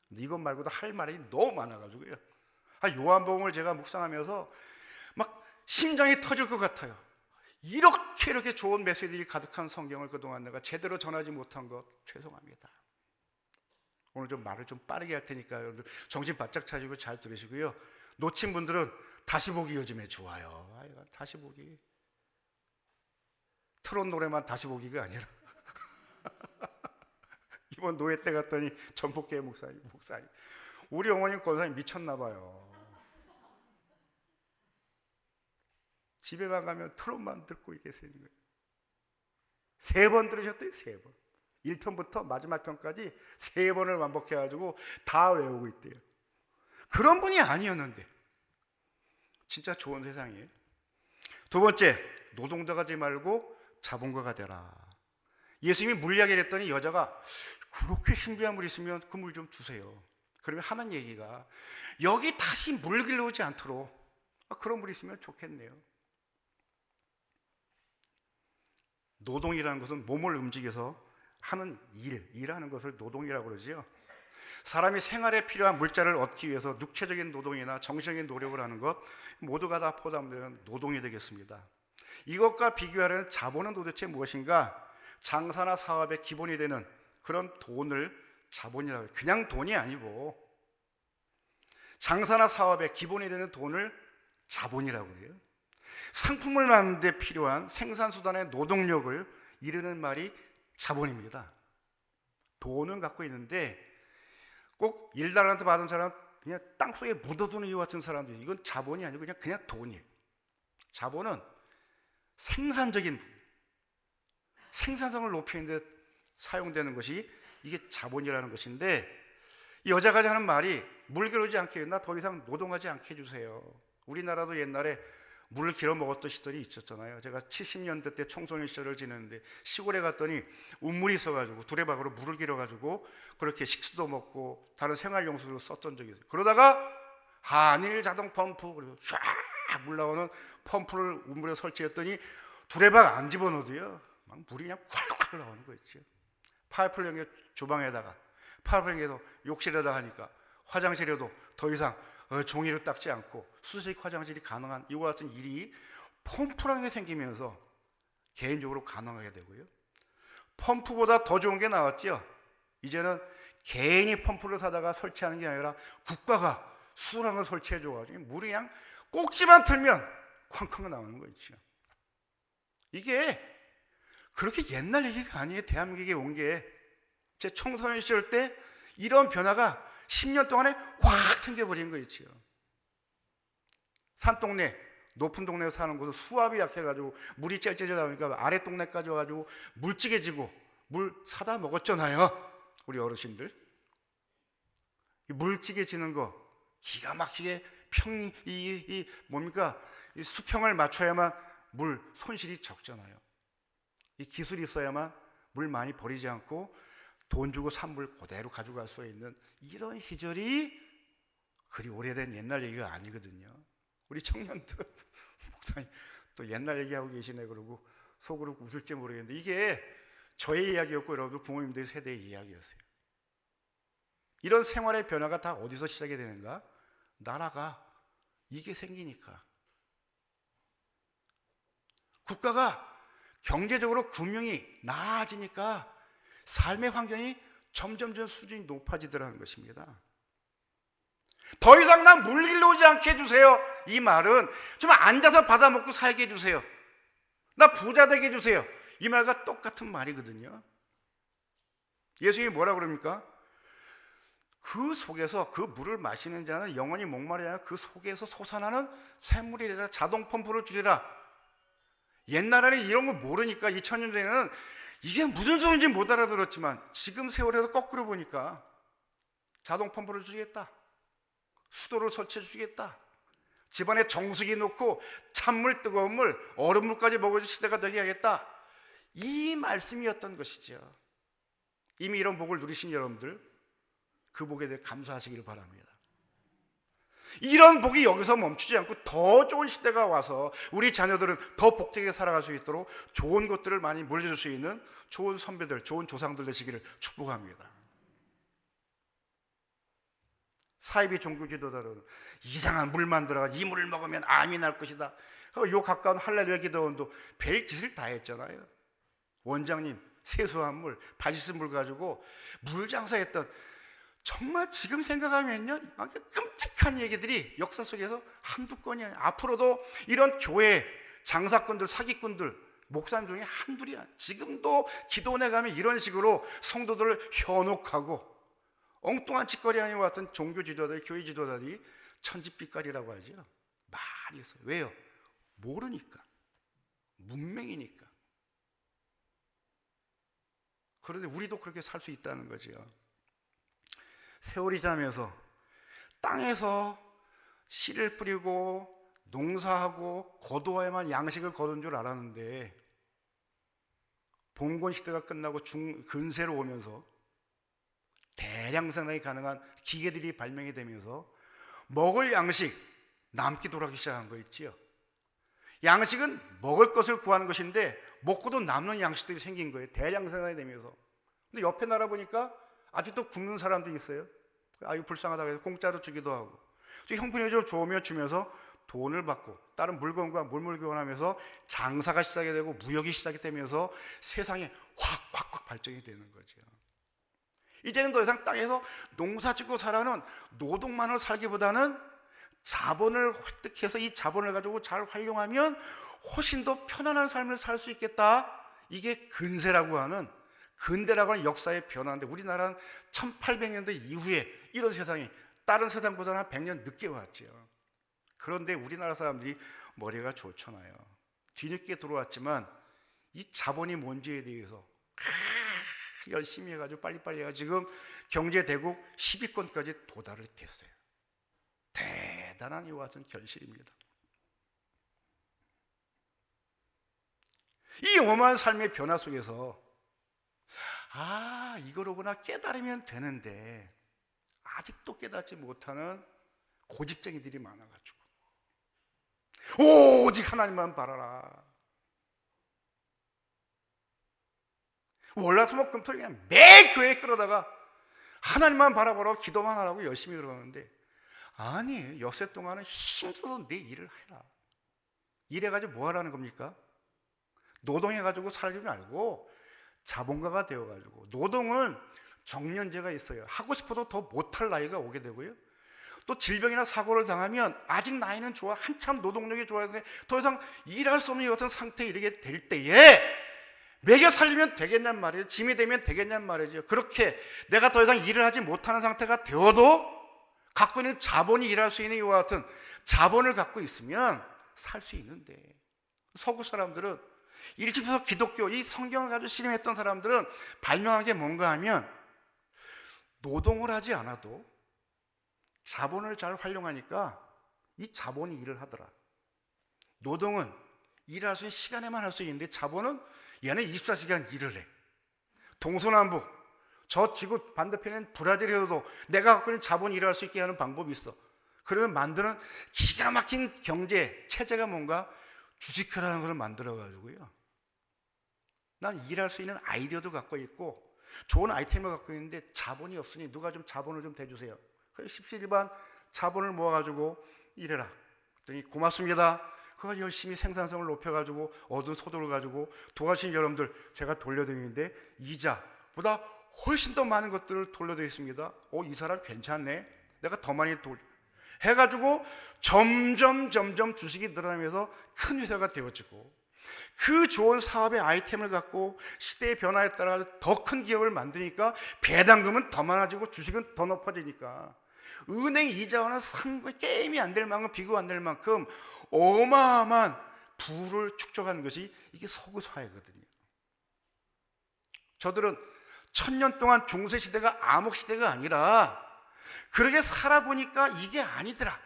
근데 이것 말고도 할 말이 너무 많아가지고요. 요한복음을 제가 묵상하면서 막 심장이 터질 것 같아요. 이렇게 좋은 메시지들이 가득한 성경을 그동안 내가 제대로 전하지 못한 것 죄송합니다. 오늘 좀 말을 좀 빠르게 할 테니까 여러분들 정신 바짝 차리고 잘 들으시고요. 놓친 분들은 다시 보기 요즘에 좋아요. 다시 보기. 트롯 노래만 다시 보기가 아니라 이번 노예 때 갔더니 전폭교회 목사님 우리 어머님 권사님 미쳤나 봐요. 집에만 가면 트롯만 듣고 계시는 거예요. 3번 들으셨대요. 3번. 1편부터 마지막 편까지 3번을 반복해가지고 다 외우고 있대요. 그런 분이 아니었는데 진짜 좋은 세상이에요. 두 번째, 노동자가지 말고 자본가가 되라. 예수님이 물 이야기를 했더니 여자가 그렇게 신비한 물 있으면 그 물 좀 주세요. 그러면 하는 얘기가 여기 다시 물 길러오지 않도록 그런 물 있으면 좋겠네요. 노동이라는 것은 몸을 움직여서 하는 일하는 것을 노동이라고 그러죠. 사람이 생활에 필요한 물자를 얻기 위해서 육체적인 노동이나 정신적인 노력을 하는 것 모두가 다 포함되는 노동이 되겠습니다. 이것과 비교하려는 자본은 도대체 무엇인가? 장사나 사업의 기본이 되는 그런 돈을 자본이라고 해요. 그냥 돈이 아니고 장사나 사업의 기본이 되는 돈을 자본이라고 해요. 상품을 만드는 데 필요한 생산수단의 노동력을 이르는 말이 자본입니다. 돈은 갖고 있는데 꼭 일달란트 받은 사람 그냥 땅속에 묻어두는 이와 같은 사람들 이건 자본이 아니고 그냥 돈이에요. 자본은 생산적인 생산성을 높이는 데 사용되는 것이 이게 자본이라는 것인데 이 여자가 하는 말이 물 길어오지 않게 나 더 이상 노동하지 않게 해주세요. 우리나라도 옛날에 물을 길어 먹었던 시절이 있었잖아요. 제가 70년대 때 청소년 시절을 지냈는데 시골에 갔더니 우물이 있어가지고 두레박으로 물을 길어가지고 그렇게 식수도 먹고 다른 생활용수로 썼던 적이 있어요. 그러다가 한일 자동 펌프 그리고 쫙 물 나오는 펌프를 우물에 설치했더니 두레박 안 집어넣어도요 막 물이 그냥 콸콸 나오는 거 있죠. 파이프를 연결 주방에다가 파이프를 연결해서 욕실에다가 하니까 화장실에도 더 이상 종이를 닦지 않고 수세식 화장실이 가능한 이와 같은 일이 펌프라는 게 생기면서 개인적으로 가능하게 되고요. 펌프보다 더 좋은 게 나왔죠. 이제는 개인이 펌프를 사다가 설치하는 게 아니라 국가가 수량을 설치해 줘가지고 물이 그냥 꼭지만 틀면 쾅쾅 나오는 거 있죠. 이게 그렇게 옛날 얘기가 아니에요. 대한민국에 온 게 제 청소년 시절 때 이런 변화가 10년 동안에 확 생겨버린 거 있죠. 산동네, 높은 동네에 사는 곳은 수압이 약해가지고 물이 째째져 나오니까 아래 동네까지 와가지고 물찌개지고 물 사다 먹었잖아요. 우리 어르신들. 물찌개지는 거 기가 막히게 이 수평을 맞춰야만 물 손실이 적잖아요. 이 기술이 있어야만 물 많이 버리지 않고 돈 주고 산 물 그대로 가져갈 수 있는 이런 시절이 그리 오래된 옛날 얘기가 아니거든요. 우리 청년들 목사님 또 옛날 얘기하고 계시네 그러고 속으로 웃을지 모르겠는데 이게 저의 이야기였고 여러분들 부모님들 세대의 이야기였어요. 이런 생활의 변화가 다 어디서 시작이 되는가? 나라가 이게 생기니까 국가가 경제적으로 금융이 나아지니까 삶의 환경이 점점 수준이 높아지더라는 것입니다. 더 이상 난 물 길러오지 않게 해주세요. 이 말은 좀 앉아서 받아먹고 살게 해주세요. 나 부자 되게 해주세요. 이 말과 똑같은 말이거든요. 예수님이 뭐라 그럽니까? 그 속에서 그 물을 마시는 자는 영원히 목마르지 않아 그 속에서 솟아나는 샘물이 되라. 자동 펌프를 주리라. 옛날에는 이런 걸 모르니까 2000년 전에는 이게 무슨 소리인지 못 알아들었지만 지금 세월에서 거꾸로 보니까 자동 펌프를 주겠다. 수도를 설치해 주겠다. 집안에 정수기 놓고 찬물, 뜨거운 물, 얼음물까지 먹어줄 시대가 되게 하겠다. 이 말씀이었던 것이죠. 이미 이런 복을 누리신 여러분들, 그 복에 대해 감사하시기를 바랍니다. 이런 복이 여기서 멈추지 않고 더 좋은 시대가 와서 우리 자녀들은 더 복되게 살아갈 수 있도록 좋은 것들을 많이 물려줄 수 있는 좋은 선배들, 좋은 조상들 되시기를 축복합니다. 사이비 종교 지도자들은 이상한 물만 들어가 이 물을 먹으면 암이 날 것이다. 요 가까운 할렐루야 기도원도 별짓을 다 했잖아요. 원장님 세수한 물, 바지스 물 가지고 물 장사했던, 정말 지금 생각하면요 끔찍한 얘기들이 역사 속에서 한두 건이 아니야. 앞으로도 이런 교회 장사꾼들, 사기꾼들, 목사님 중에 한둘이야. 지금도 기도원에 가면 이런 식으로 성도들을 현혹하고 엉뚱한 짓거리 아니와 같은 종교 지도자들, 교회 지도자들이 천지빛깔이라고 하죠. 많이 있어요. 왜요? 모르니까, 문맹이니까. 그런데 우리도 그렇게 살 수 있다는 거죠. 세월이 지나면서 땅에서 씨를 뿌리고 농사하고 거두어야만 양식을 거둔 줄 알았는데 봉건 시대가 끝나고 근세로 오면서 대량 생산이 가능한 기계들이 발명이 되면서 먹을 양식 남기도 하기 시작한 거 있지요. 양식은 먹을 것을 구하는 것인데 먹고도 남는 양식들이 생긴 거예요. 대량 생산이 되면서. 근데 옆에 나라 보니까 아직도 굶는 사람도 있어요. 아유 불쌍하다고 해서 공짜로 주기도 하고, 형편이 좀 좋으면 주면서 돈을 받고 다른 물건과 물물 교환하면서 장사가 시작이 되고 무역이 시작이 되면서 세상이 확 발전이 되는 거죠. 이제는 더 이상 땅에서 농사 짓고 살아는 노동만으로 살기보다는 자본을 획득해서 이 자본을 가지고 잘 활용하면 훨씬 더 편안한 삶을 살 수 있겠다. 이게 근세라고 하는, 근대라고 하는 역사의 변화인데, 우리나라는 1800년대 이후에 이런 세상이 다른 세상보다는 한 100년 늦게 왔죠. 그런데 우리나라 사람들이 머리가 좋잖아요. 뒤늦게 들어왔지만 이 자본이 뭔지에 대해서 열심히 해가지고 빨리빨리 해가지고 지금 경제대국 10위권까지 도달을 됐어요. 대단한 이와 같은 결실입니다. 이 어마어마한 삶의 변화 속에서 이거로구나 깨달으면 되는데 아직도 깨닫지 못하는 고집쟁이들이 많아가지고 오직 하나님만 바라라. 월화수목금토일 그냥 매 교회에 끌어다가 하나님만 바라보라고 기도만 하라고 열심히 그러는데, 아니 엿새 동안은 힘써서 내 일을 해라. 일해가지고 뭐 하라는 겁니까? 노동해가지고 살지 말고 자본가가 되어가지고, 노동은 정년제가 있어요. 하고 싶어도 더 못할 나이가 오게 되고요. 또 질병이나 사고를 당하면 아직 나이는 좋아, 한참 노동력이 좋아야 되는데 더 이상 일할 수 없는 같은 상태에 이르게 될 때에 매겨 살리면 되겠냔 말이에요. 짐이 되면 되겠냔 말이죠. 그렇게 내가 더 이상 일을 하지 못하는 상태가 되어도 갖고 있는 자본이 일할 수 있는 이와 같은 자본을 갖고 있으면 살 수 있는데, 서구 사람들은 일찍부터 기독교, 이 성경을 가지고 신임했던 사람들은 발명한 게 뭔가 하면 노동을 하지 않아도 자본을 잘 활용하니까 이 자본이 일을 하더라. 노동은 일할 수 있는 시간에만 할 수 있는데 자본은 얘는 24시간 일을 해. 동서남북, 저 지구 반대편엔 브라질에도 내가 갖고 있는 자본이 일할 수 있게 하는 방법이 있어. 그러면 만드는 기가 막힌 경제 체제가 뭔가 주식회라는 걸 만들어가지고요, 난 일할 수 있는 아이디어도 갖고 있고 좋은 아이템을 갖고 있는데 자본이 없으니 누가 좀 자본을 좀 대주세요. 그래서 십시일반 자본을 모아가지고 일해라. 그랬더니 고맙습니다. 그가 열심히 생산성을 높여가지고 얻은 소득을 가지고 도와주신 여러분들 제가 돌려드리는데 이자보다 훨씬 더 많은 것들을 돌려드리겠습니다. 이 사람 괜찮네. 내가 더 많이 해가지고 점점 주식이 늘어나면서 큰 회사가 되어지고, 그 좋은 사업의 아이템을 갖고 시대의 변화에 따라 더 큰 기업을 만드니까 배당금은 더 많아지고 주식은 더 높아지니까 은행 이자와는 게임이 안 될 만큼, 비교 안 될 만큼 어마어마한 부를 축적하는 것이 이게 서구 사회거든요. 저들은 1000년 동안 중세 시대가 암흑 시대가 아니라 그렇게 살아보니까 이게 아니더라.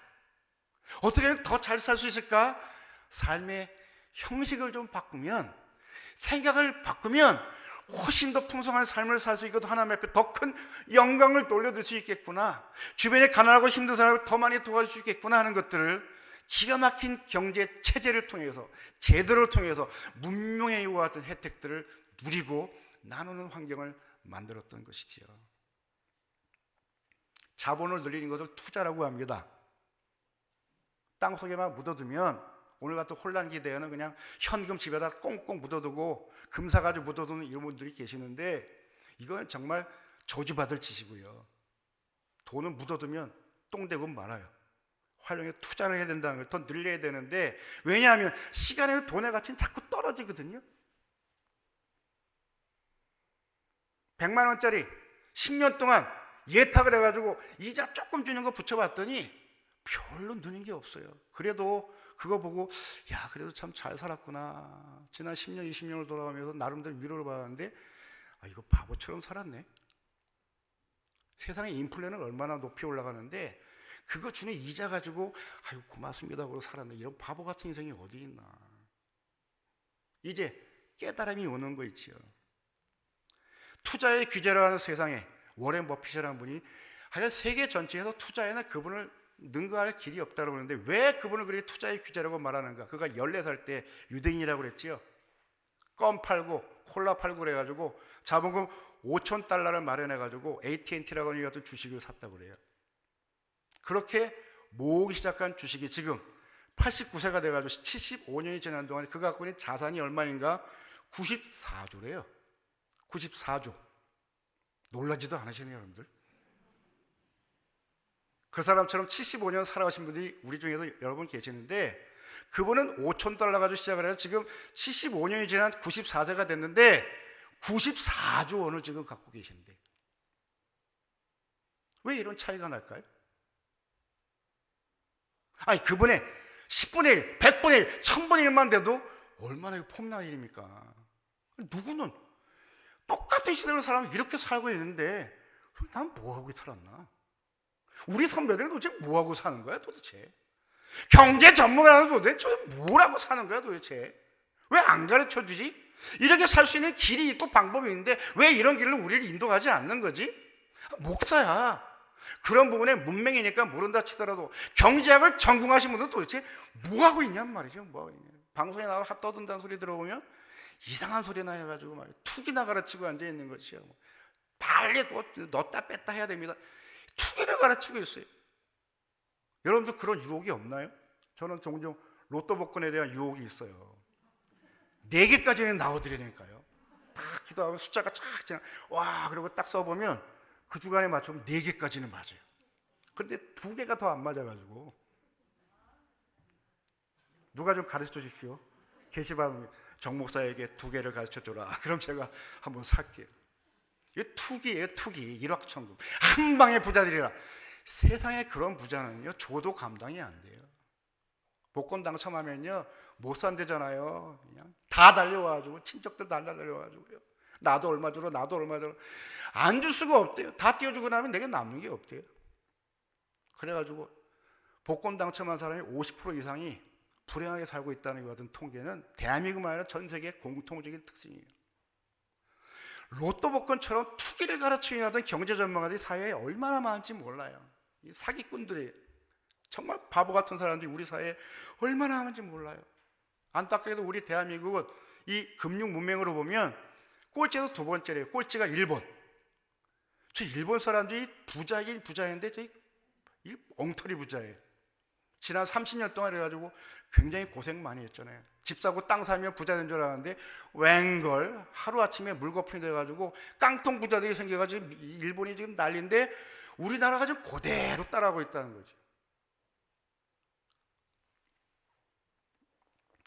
어떻게 하면 더 잘 살 수 있을까? 삶의 형식을 좀 바꾸면, 생각을 바꾸면 훨씬 더 풍성한 삶을 살 수 있고 하나님 앞에 더 큰 영광을 돌려드릴 수 있겠구나, 주변에 가난하고 힘든 사람을 더 많이 도와줄 수 있겠구나 하는 것들을 기가 막힌 경제 체제를 통해서, 제도를 통해서 문명의 이와 같은 혜택들을 누리고 나누는 환경을 만들었던 것이지요. 자본을 늘리는 것을 투자라고 합니다. 땅속에만 묻어두면 오늘 같은 혼란기 대에는 그냥 현금 집에다 꽁꽁 묻어두고 금사 가지고 묻어두는 이런 분들이 계시는데, 이건 정말 저주받을 짓이고요. 돈은 묻어두면 똥되고 말아요. 활용해 투자를 해야 된다는 걸 더 늘려야 되는데, 왜냐하면 시간의 돈의 가치는 자꾸 떨어지거든요. 100만 원짜리 10년 동안 예탁을 해가지고 이자 조금 주는 거 붙여봤더니 별로 느는 게 없어요. 그래도 그거 보고 야, 그래도 참 잘 살았구나, 지난 10년 20년을 돌아가면서 나름대로 위로를 받았는데, 아, 이거 바보처럼 살았네. 세상의 인플레는 얼마나 높이 올라가는데 그거 주는 이자 가지고 아유 고맙습니다 하고 살았네. 이런 바보 같은 인생이 어디 있나. 이제 깨달음이 오는 거 있지요. 투자의 규제라는 세상에 워렌 버핏이라는 분이 하여간 세계 전체에서 투자에는 그분을 능가할 길이 없다고 그러는데, 왜 그분을 그렇게 투자의 규제라고 말하는가? 그가 14살 때 유대인이라고 그랬지요. 껌 팔고 콜라 팔고 그래가지고 자본금 $5,000를 마련해가지고 AT&T라고 하는 같은 주식을 샀다고 그래요. 그렇게 모으기 시작한 주식이 지금 89세가 돼가지고 75년이 지난 동안 그가 갖고 있는 자산이 얼마인가? 94조래요. 94조. 놀라지도 않으시네요, 여러분들. 그 사람처럼 75년 살아가신 분들이 우리 중에도 여러분 계시는데, 그분은 $5,000 가지고 시작을 해서 지금 75년이 지난 94세가 됐는데 94조 원을 지금 갖고 계신데, 왜 이런 차이가 날까요? 아니, 그분의 10분의 1, 100분의 1, 1000분의 1만 돼도 얼마나 폼나는 일입니까? 누구는 똑같은 시대로 사람이 이렇게 살고 있는데 난 뭐하고 살았나? 우리 선배들은 도대체 뭐하고 사는 거야 도대체? 경제 전문가는 도대체 뭐라고 사는 거야 도대체? 왜 안 가르쳐 주지? 이렇게 살 수 있는 길이 있고 방법이 있는데 왜 이런 길로 우리를 인도하지 않는 거지? 목사야, 그런 부분에 문맹이니까 모른다 치더라도 경제학을 전공하신 분들은 도대체 뭐하고 있냔 말이죠. 뭐하고 있냐. 방송에 나와 떠든다는 소리 들어보면 이상한 소리나 해가지고 막 투기나 가르치고 앉아있는 것이요. 빨리 넣었다 뺐다 해야 됩니다. 투기를 가르치고 있어요. 여러분도 그런 유혹이 없나요? 저는 종종 로또 복권에 대한 유혹이 있어요. 4개까지는 나와드리니까요. 딱 기도하면 숫자가 쫙 지나, 와, 그리고 딱 써보면 그 주간에 맞추면 4개까지는 맞아요. 그런데 2개가 더 안 맞아가지고 누가 좀 가르쳐 주십시오. 게시판 정 목사에게 2개를 가르쳐 줘라. 그럼 제가 한번 살게요. 이게 투기예요, 투기. 일확천금. 한 방에 부자들이라. 세상에 그런 부자는요, 줘도 감당이 안 돼요. 복권 당첨하면요, 못 산대잖아요. 그냥 다 달려와가지고, 친척들 다 달려와가지고요. 나도 얼마 주러, 나도 얼마 주러. 안 줄 수가 없대요. 다 띄워주고 나면 내게 남는 게 없대요. 그래가지고 복권 당첨한 사람이 50% 이상이 불행하게 살고 있다는 것 같은 통계는 대한민국만 아니라 전 세계 공통적인 특징이에요. 로또 복권처럼 투기를 가르치는 경제 전문가들이 사회에 얼마나 많은지 몰라요. 이 사기꾼들이 정말 바보 같은 사람들이 우리 사회에 얼마나 많은지 몰라요. 안타깝게도 우리 대한민국은 이 금융 문맹으로 보면 꼴찌에서 2번째래요. 꼴찌가 일본. 저 일본 사람들이 부자긴 부자인데 저희 이 엉터리 부자예요. 지난 30년 동안 해가지고 굉장히 고생 많이 했잖아요. 집 사고 땅 사면 부자 된 줄 알았는데 웬걸 하루아침에 물거품이 돼가지고 깡통 부자들이 생겨가지고 일본이 지금 난리인데 우리나라가 지금 그대로 따라하고 있다는 거죠.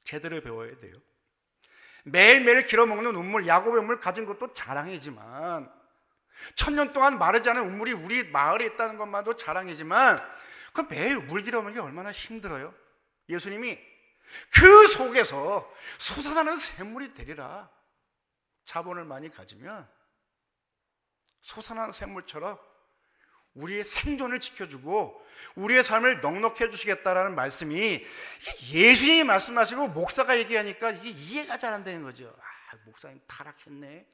제대로 배워야 돼요. 매일매일 길어먹는 우물, 야곱의 우물 가진 것도 자랑이지만 1000년 동안 마르지 않은 우물이 우리 마을에 있다는 것만도 자랑이지만 그 매일 물 길어먹는 게 얼마나 힘들어요. 예수님이 그 속에서 솟아나는 샘물이 되리라. 자본을 많이 가지면 솟아나는 샘물처럼 우리의 생존을 지켜주고 우리의 삶을 넉넉히 해주시겠다라는 말씀이 예수님이 말씀하시고 목사가 얘기하니까 이게 이해가 잘 안 되는 거죠. 아, 목사님 타락했네.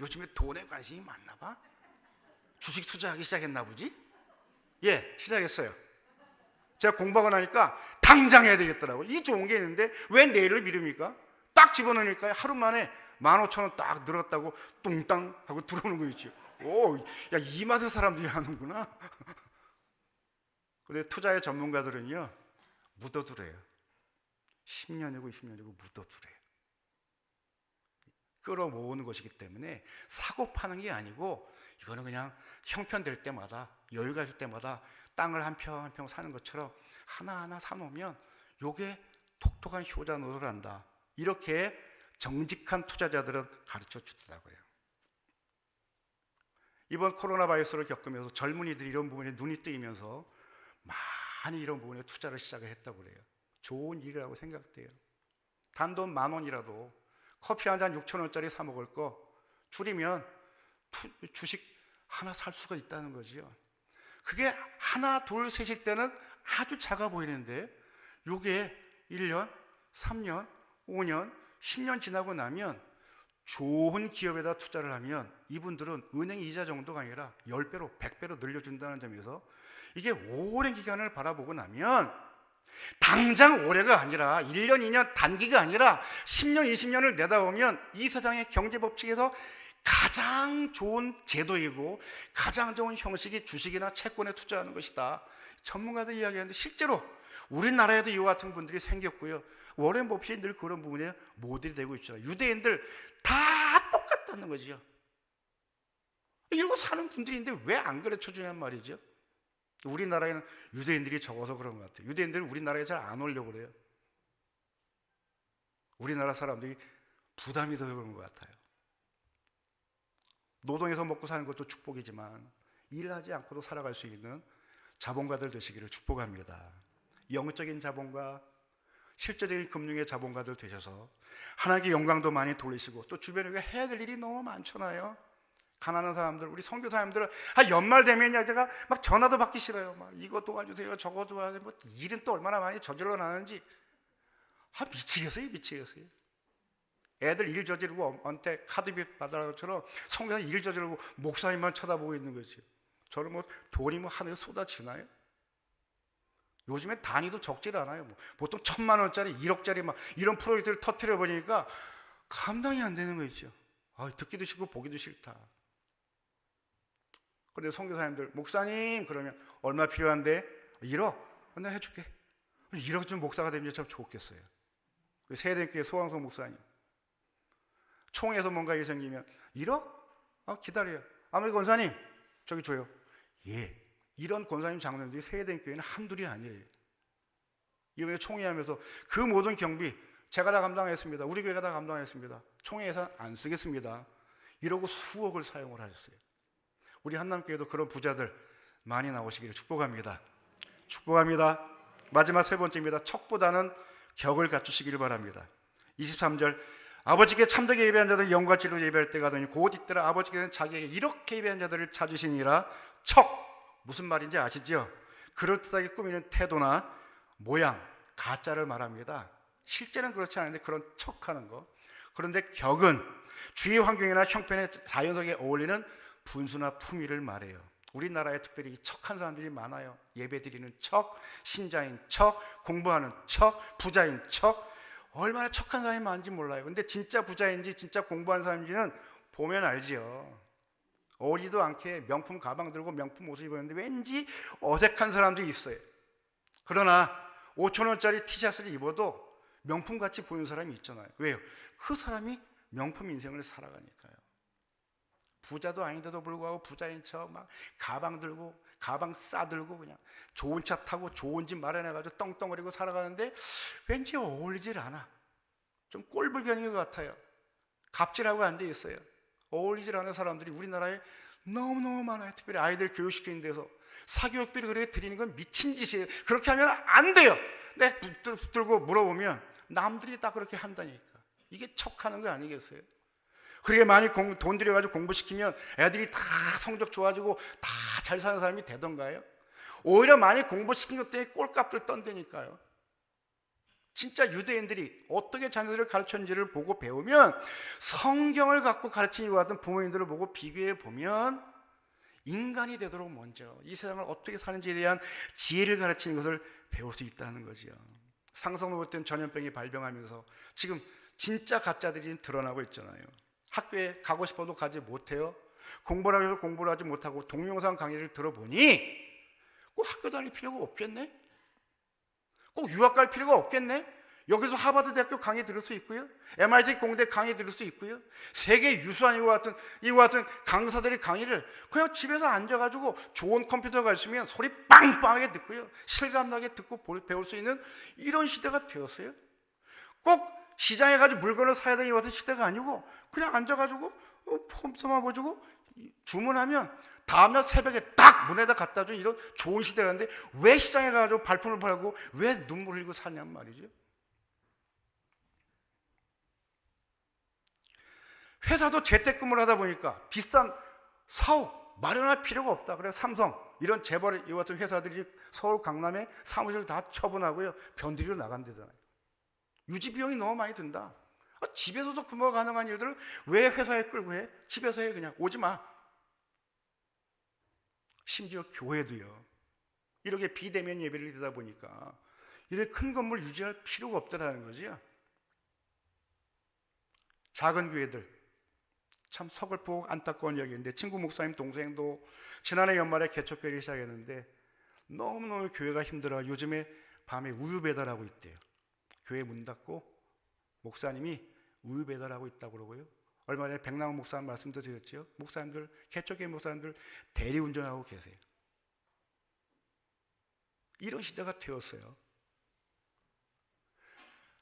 요즘에 돈에 관심이 많나 봐. 주식 투자하기 시작했나 보지? 예, 시작했어요. 제가 공부하고 나니까 당장 해야 되겠더라고요. 이 좋은 게 있는데 왜 내일을 미룹니까? 딱 집어넣으니까 하루 만에 15,000원 딱 늘었다고 뚱땅 하고 들어오는 거 있죠. 오, 야, 이 맛에 사람들이 하는구나. 근데 투자의 전문가들은요, 묻어두래요. 10년이고 20년이고 묻어두래요. 끌어모으는 것이기 때문에 사고 파는 게 아니고, 이거는 그냥 형편될 때마다, 여유가 있을 때마다 땅을 한 평 한 평 사는 것처럼 하나하나 사놓으면 요게 톡톡한 효자 노릇을 한다. 이렇게 정직한 투자자들은 가르쳐 주더라고요. 이번 코로나 바이러스를 겪으면서 젊은이들이 이런 부분에 눈이 뜨이면서 많이 이런 부분에 투자를 시작을 했다고 그래요. 좋은 일이라고 생각돼요. 단돈 10,000원이라도 커피 한 잔 6,000원짜리 사 먹을 거 줄이면 주식 하나 살 수가 있다는 거지요. 그게 하나, 둘, 셋일 때는 아주 작아 보이는데 요게 1년, 3년, 5년, 10년 지나고 나면 좋은 기업에다 투자를 하면 이분들은 은행 이자 정도가 아니라 10배로, 100배로 늘려준다는 점에서 이게 오랜 기간을 바라보고 나면 당장 올해가 아니라 1년, 2년 단기가 아니라 10년, 20년을 내다보면 이 세상의 경제법칙에서 가장 좋은 제도이고 가장 좋은 형식이 주식이나 채권에 투자하는 것이다. 전문가들 이야기하는데 실제로 우리나라에도 이와 같은 분들이 생겼고요. 워렌 버핏이 늘 그런 부분에 모델이 되고 있잖아요. 유대인들 다 똑같다는 거죠. 이러고 사는 분들인데 왜 안 가르쳐 주냔 말이죠. 우리나라에는 유대인들이 적어서 그런 것 같아요. 유대인들은 우리나라에 잘 안 오려고 그래요. 우리나라 사람들이 부담이 더 그런 것 같아요. 노동해서 먹고 사는 것도 축복이지만 일하지 않고도 살아갈 수 있는 자본가들 되시기를 축복합니다. 영적인 자본가, 실제적인 금융의 자본가들 되셔서 하나님께 영광도 많이 돌리시고 또 주변에 해야 될 일이 너무 많잖아요. 가난한 사람들, 우리 선교사님들 연말 되면요 제가 막 전화도 받기 싫어요. 막 이거 도와주세요, 저거 도와주세요. 뭐 일은 또 얼마나 많이 저질러 나는지 미치겠어요, 미치겠어요. 애들 일 저지르고 언제 카드비 받으라는 것처럼 성교사 일 저지르고 목사님만 쳐다보고 있는 거지. 저는 뭐 돈이 뭐 하늘에 쏟아지나요? 요즘에 단위도 적질 않아요. 뭐 보통 1,000만 원짜리, 1억짜리 막 이런 프로젝트를 터뜨려 버리니까 감당이 안 되는 거 있죠. 듣기도 싫고 보기도 싫다. 그런데 선교사님들 목사님 그러면 얼마 필요한데? 1억? 내가 해줄게. 1억 좀 목사가 되면 참 좋겠어요. 세대교회 소왕성 목사님 총회에서 뭔가 일이 생기면 1억? 기다려요. 아무리 권사님 저기 줘요. 예. 이런 권사님 장로님들이 세대교회는 한둘이 아니에요. 이번에 총회하면서 그 모든 경비 제가 다 감당했습니다. 우리 교회가 다 감당했습니다. 총회 예산 안 쓰겠습니다. 이러고 수억을 사용을 하셨어요. 우리 한남교회도 그런 부자들 많이 나오시기를 축복합니다. 축복합니다. 마지막 세 번째입니다. 척보다는 격을 갖추시기를 바랍니다. 23절 아버지께 참되게 예배한 자들 영과 진리로 예배할 때가 되니 곧 이때라 아버지께서는 자기에게 이렇게 예배한 자들을 찾으시니라. 척 무슨 말인지 아시죠? 그럴듯하게 꾸미는 태도나 모양, 가짜를 말합니다. 실제는 그렇지 않은데 그런 척하는 거. 그런데 격은 주위 환경이나 형편의 자연석에 어울리는 분수나 품위를 말해요. 우리나라에 특별히 이 척한 사람들이 많아요. 예배드리는 척, 신자인 척, 공부하는 척, 부자인 척. 얼마나 척한 사람이 많은지 몰라요. 근데 진짜 부자인지 진짜 공부하는 사람인지는 보면 알지요. 어리도 않게 명품 가방 들고 명품 옷을 입었는데 왠지 어색한 사람들이 있어요. 그러나 5,000원짜리 티셔츠를 입어도 명품같이 보이는 사람이 있잖아요. 왜요? 그 사람이 명품 인생을 살아가니까요. 부자도 아닌데도 불구하고 부자인 척 막 가방 들고 가방 싸들고 그냥 좋은 차 타고 좋은 집 마련해가지고 떵떵거리고 살아가는데 왠지 어울리질 않아. 좀 꼴불견인 것 같아요. 갑질하고 앉아있어요. 어울리질 않은 사람들이 우리나라에 너무너무 많아요. 특별히 아이들 교육시키는 데서 사교육비를 그렇게 드리는 건 미친 짓이에요. 그렇게 하면 안 돼요. 내가 붙들고 물어보면 남들이 다 그렇게 한다니까. 이게 척하는 거 아니겠어요? 그렇게 많이 돈 들여가지고 공부시키면 애들이 다 성적 좋아지고 다 잘 사는 사람이 되던가요? 오히려 많이 공부시킨 것 때문에 꼴값들 떤다니까요. 진짜 유대인들이 어떻게 자녀들을 가르쳤는지를 보고 배우면, 성경을 갖고 가르친 이와 같은 부모님들을 보고 비교해 보면 인간이 되도록 먼저 이 세상을 어떻게 사는지에 대한 지혜를 가르치는 것을 배울 수 있다는 거죠. 상상도 못한 전염병이 발병하면서 지금 진짜 가짜들이 드러나고 있잖아요. 학교에 가고 싶어도 가지 못해요. 공부를 해서 공부를 하지 못하고 동영상 강의를 들어보니 꼭 학교 다닐 필요가 없겠네? 꼭 유학 갈 필요가 없겠네? 여기서 하버드 대학교 강의 들을 수 있고요, MIT 공대 강의 들을 수 있고요, 세계 유수한 이와 같은 강사들의 강의를 그냥 집에서 앉아가지고 좋은 컴퓨터가 있으면 소리 빵빵하게 듣고요, 실감나게 듣고 배울 수 있는 이런 시대가 되었어요. 꼭 시장에 가서 물건을 사야 되는 이와 같은 시대가 아니고 그냥 앉아가지고 폼서만 보여주고 주문하면 다음날 새벽에 딱 문에다 갖다 준 이런 좋은 시대가 있는데, 왜 시장에 가서 발품을 팔고 왜 눈물 흘리고 사냔 말이죠. 회사도 재택근무를 하다 보니까 비싼 사옥 마련할 필요가 없다. 그래서 삼성 이런 재벌 이와 같은 회사들이 서울 강남에 사무실 다 처분하고요, 변두리로 나간다잖아요. 유지 비용이 너무 많이 든다. 집에서도 근무가 가능한 일들을 왜 회사에 끌고 해? 집에서 해. 그냥 오지 마. 심지어 교회도요, 이렇게 비대면 예배를 드리다 보니까 이렇게 큰 건물 유지할 필요가 없다라는 거죠. 작은 교회들 참 서글프고 안타까운 이야기인데, 친구 목사님 동생도 지난해 연말에 개척교회를 시작했는데 너무너무 교회가 힘들어 요즘에 밤에 우유 배달하고 있대요. 교회 문 닫고 목사님이 우유 배달하고 있다고 그러고요, 얼마 전에 백남훈 목사님 말씀도 드렸죠. 목사님들, 개척교회 목사님들 대리운전하고 계세요. 이런 시대가 되었어요.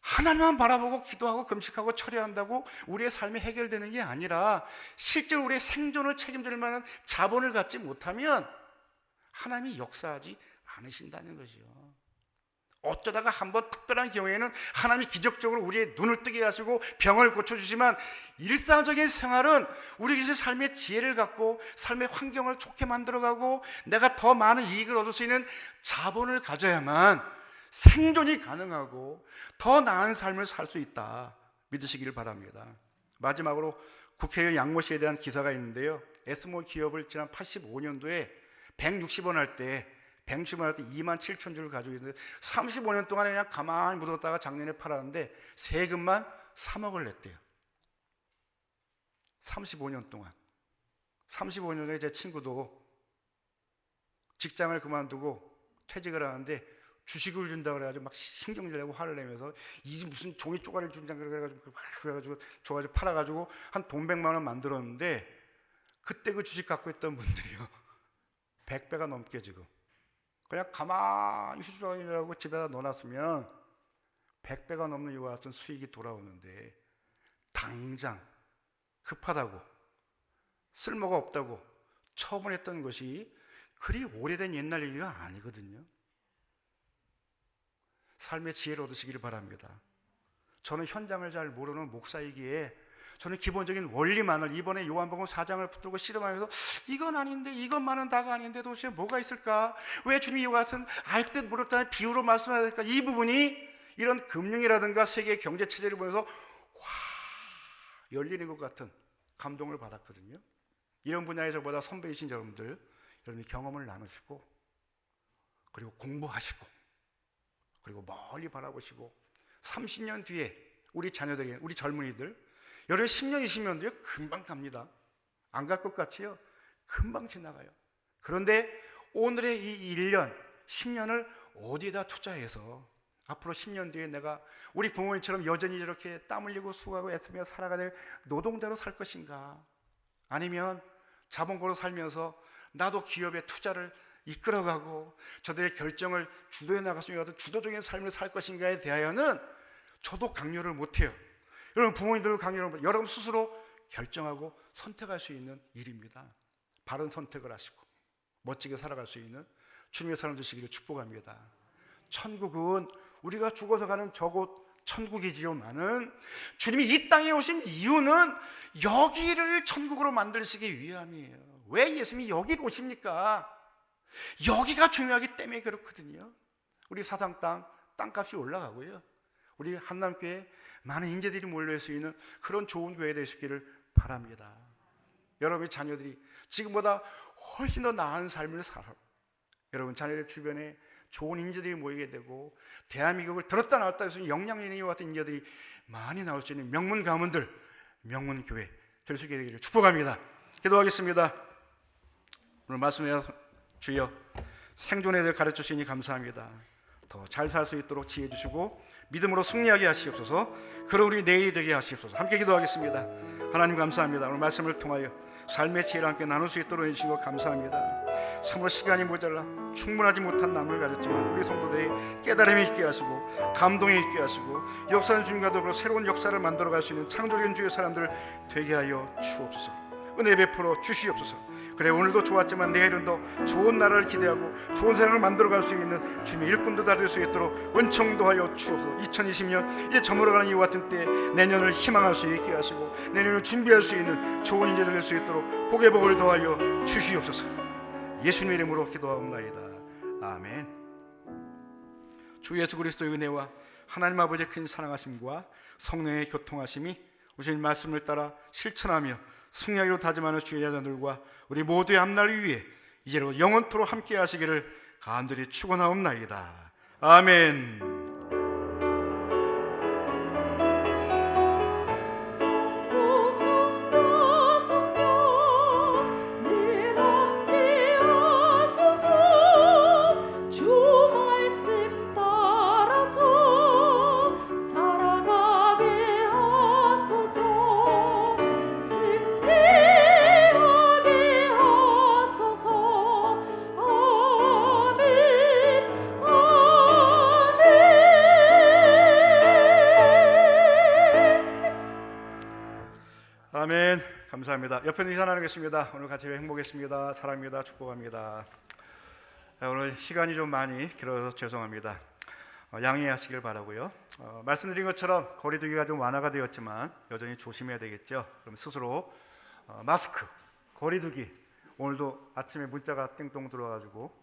하나님만 바라보고 기도하고 금식하고 처리한다고 우리의 삶이 해결되는 게 아니라, 실제로 우리의 생존을 책임질 만한 자본을 갖지 못하면 하나님이 역사하지 않으신다는 것이요. 어쩌다가 한번 특별한 경우에는 하나님이 기적적으로 우리의 눈을 뜨게 하시고 병을 고쳐주지만, 일상적인 생활은 우리의 삶의 지혜를 갖고 삶의 환경을 좋게 만들어가고 내가 더 많은 이익을 얻을 수 있는 자본을 가져야만 생존이 가능하고 더 나은 삶을 살 수 있다 믿으시기를 바랍니다. 마지막으로 국회의원 양모 씨에 대한 기사가 있는데요, 에스모 기업을 지난 85년도에 160원 할 때 2만 7천 주를 가지고 있는데 35년 동안 그냥 가만히 묻었다가 작년에 팔았는데 세금만 3억을 냈대요. 35년 동안. 35년에 제 친구도 직장을 그만두고 퇴직을 하는데 주식을 준다 그래가지고 막 신경질 내고 화를 내면서 이제 무슨 종이 쪼가리를 준다 그래가지고 줘가지고 팔아가지고 한 돈 100만 원 만들었는데, 그때 그 주식 갖고 있던 분들이요 100배가 넘게 지금 그냥 가만히 수주하고 집에다 넣어놨으면 100배가 넘는 이와 같은 수익이 돌아오는데, 당장 급하다고 쓸모가 없다고 처분했던 것이 그리 오래된 옛날 얘기가 아니거든요. 삶의 지혜를 얻으시기를 바랍니다. 저는 현장을 잘 모르는 목사이기에 저는 기본적인 원리만을 이번에 요한복음 4장을 붙들고 씨름하면서 이건 아닌데 이것만은 다가 아닌데 도대체 뭐가 있을까? 왜 주님이 이와 같은 알 듯 모르다는 비유로 말씀해야 될까? 이 부분이 이런 금융이라든가 세계 경제 체제를 보면서 와 열리는 것 같은 감동을 받았거든요. 이런 분야에 저보다 선배이신 여러분들이 경험을 나누시고 그리고 공부하시고 그리고 멀리 바라보시고 30년 뒤에 우리 자녀들이, 우리 젊은이들, 여러분 10년, 20년 뒤에 금방 갑니다. 안 갈 것 같지요? 금방 지나가요. 그런데 오늘의 이 1년, 10년을 어디에다 투자해서 앞으로 10년 뒤에 내가 우리 부모님처럼 여전히 이렇게 땀 흘리고 수고하고 애쓰며 살아가는 노동자로 살 것인가? 아니면 자본가로 살면서 나도 기업의 투자를 이끌어가고 저들의 결정을 주도해 나갈 수 있는 주도적인 삶을 살 것인가에 대하여는 저도 강요를 못해요. 여러분 부모님들도 강요를 못해요. 여러분 스스로 결정하고 선택할 수 있는 일입니다. 바른 선택을 하시고 멋지게 살아갈 수 있는 주님의 사람 되시기를 축복합니다. 천국은 우리가 죽어서 가는 저곳 천국이지요만은 주님이 이 땅에 오신 이유는 여기를 천국으로 만드시기 위함이에요. 왜 예수님이 여기로 오십니까? 여기가 중요하기 때문에 그렇거든요. 우리 사상 땅값이 올라가고요. 우리 한남교회에 많은 인재들이 몰릴 수 있는 그런 좋은 교회 되시기를 바랍니다. 여러분의 자녀들이 지금보다 훨씬 더 나은 삶을 살아 여러분 자녀들 주변에 좋은 인재들이 모이게 되고 대한민국을 들었다 놨다 해서 영향력이 같은 인재들이 많이 나올 수 있는 명문 가문들, 명문 교회 될 수 있게 되기를 축복합니다. 기도하겠습니다. 오늘 말씀에 주여 생존에 대해 가르쳐 주시니 감사합니다. 더 잘 살 수 있도록 지혜 주시고 믿음으로 승리하게 하시옵소서. 그러 우리 내일이 되게 하시옵소서. 함께 기도하겠습니다. 하나님 감사합니다. 오늘 말씀을 통하여 삶의 지혜를 함께 나눌 수 있도록 해주시고 감사합니다. 참으로 시간이 모자라 충분하지 못한 남을 가졌지만 우리 성도들이 깨달음이 있게 하시고 감동이 있게 하시고 역사는 주님과 더불어 새로운 역사를 만들어갈 수 있는 창조적인 주의 사람들 되게 하여 주옵소서. 은혜 베풀어 주시옵소서. 그래 오늘도 좋았지만 내일은 더 좋은 나라를 기대하고 좋은 세상을 만들어갈 수 있는 주님의 일꾼도 다 될 수 있도록 은총도 하여 주옵소서. 2020년 이제 저물어가는 이와 같은 때에 내년을 희망할 수 있게 하시고 내년을 준비할 수 있는 좋은 인재를 낼 수 있도록 복의 복을 더하여 주시옵소서. 예수님의 이름으로 기도하옵나이다. 아멘. 주 예수 그리스도의 은혜와 하나님 아버지의 큰 사랑하심과 성령의 교통하심이 우리 말씀을 따라 실천하며 승리하기로 다짐하는 주의 자녀들과 우리 모두의 앞날을 위해 이제로 영원토록 함께 하시기를 간절히 축원하옵나이다. 아멘. 아멘. 감사합니다. 옆에 인사 나누겠습니다. 오늘 같이 행복했습니다. 사랑합니다. 축복합니다. 오늘 시간이 좀 많이 길어서 죄송합니다. 양해하시길 바라고요. 말씀드린 것처럼 거리두기가 좀 완화가 되었지만 여전히 조심해야 되겠죠. 그럼 스스로 마스크, 거리두기. 오늘도 아침에 문자가 땡똥 들어와가지고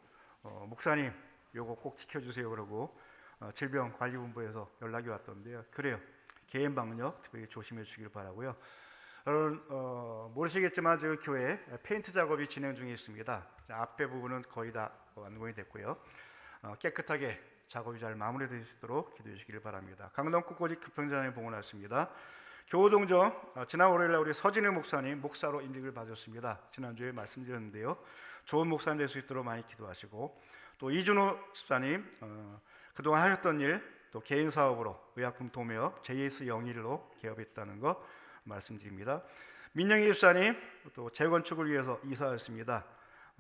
목사님 요거 꼭 지켜주세요 그러고 질병관리본부에서 연락이 왔던데요. 그래요. 개인 방역 특별히 조심해 주시길 바라고요. 여러분 모르시겠지만 저희 교회 페인트 작업이 진행 중에 있습니다. 앞에 부분은 거의 다 완공이 됐고요. 깨끗하게 작업이 잘 마무리될 수 있도록 기도해 주시길 바랍니다. 강동 끝까지 급행장에 봉헌했습니다. 교우동정 지난 월요일에 우리 서진우 목사님 목사로 임직을 받았습니다. 지난주에 말씀드렸는데요. 좋은 목사님 될 수 있도록 많이 기도하시고 또 이준호 집사님 그동안 하셨던 일 또 개인 사업으로 의약품 도매업 JS 영일로 개업했다는 거 말씀드립니다. 민영희 집사님 또 재건축을 위해서 이사했습니다.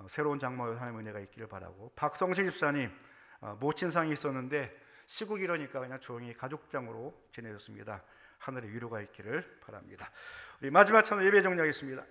새로운 장막에 하나님의 은혜가 있기를 바라고 박성식 집사님 모친상이 있었는데 시국이러니까 그냥 조용히 가족장으로 지내셨습니다. 하늘의 위로가 있기를 바랍니다. 우리 마지막 찬양 예배 정리하겠습니다.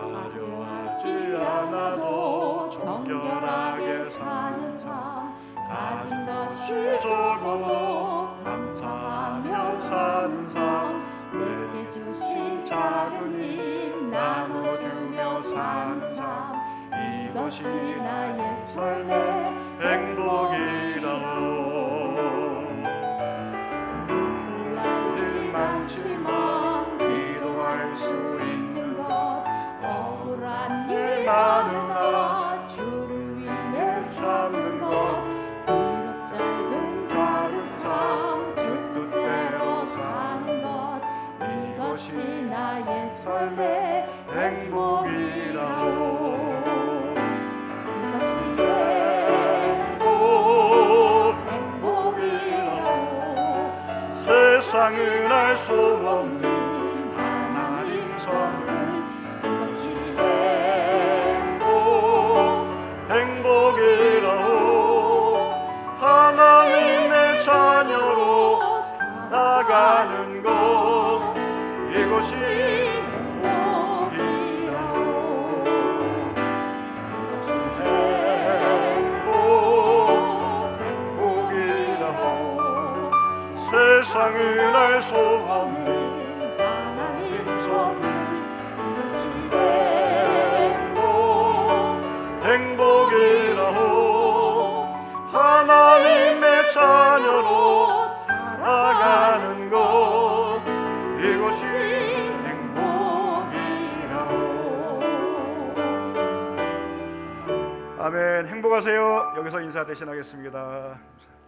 화려하지 않아도 정결하게 사는 삶 가진 것이 적어도 감사하며 사는 삶 내게 주신 작은 힘 나눠주며 사는 삶 이것이 나의 삶의 행복이라오 눈물 날 일 많지만 기도할 수 있는 것 억울한 일 많으나 주를 위해 참는 것 비록 짧은 삶 주 뜻대로 사는 것 이것이 나의 삶의 행복이라오 이것이 행복이라오 세상은 알 수 없는 하나님 선물 이것이 행복이라오 하나님의 자녀로 나가는 것 이것이 행복이라오 이것이 행복이라오 세상은 알 수 없는 아멘. 행복하세요. 여기서 인사 대신하겠습니다.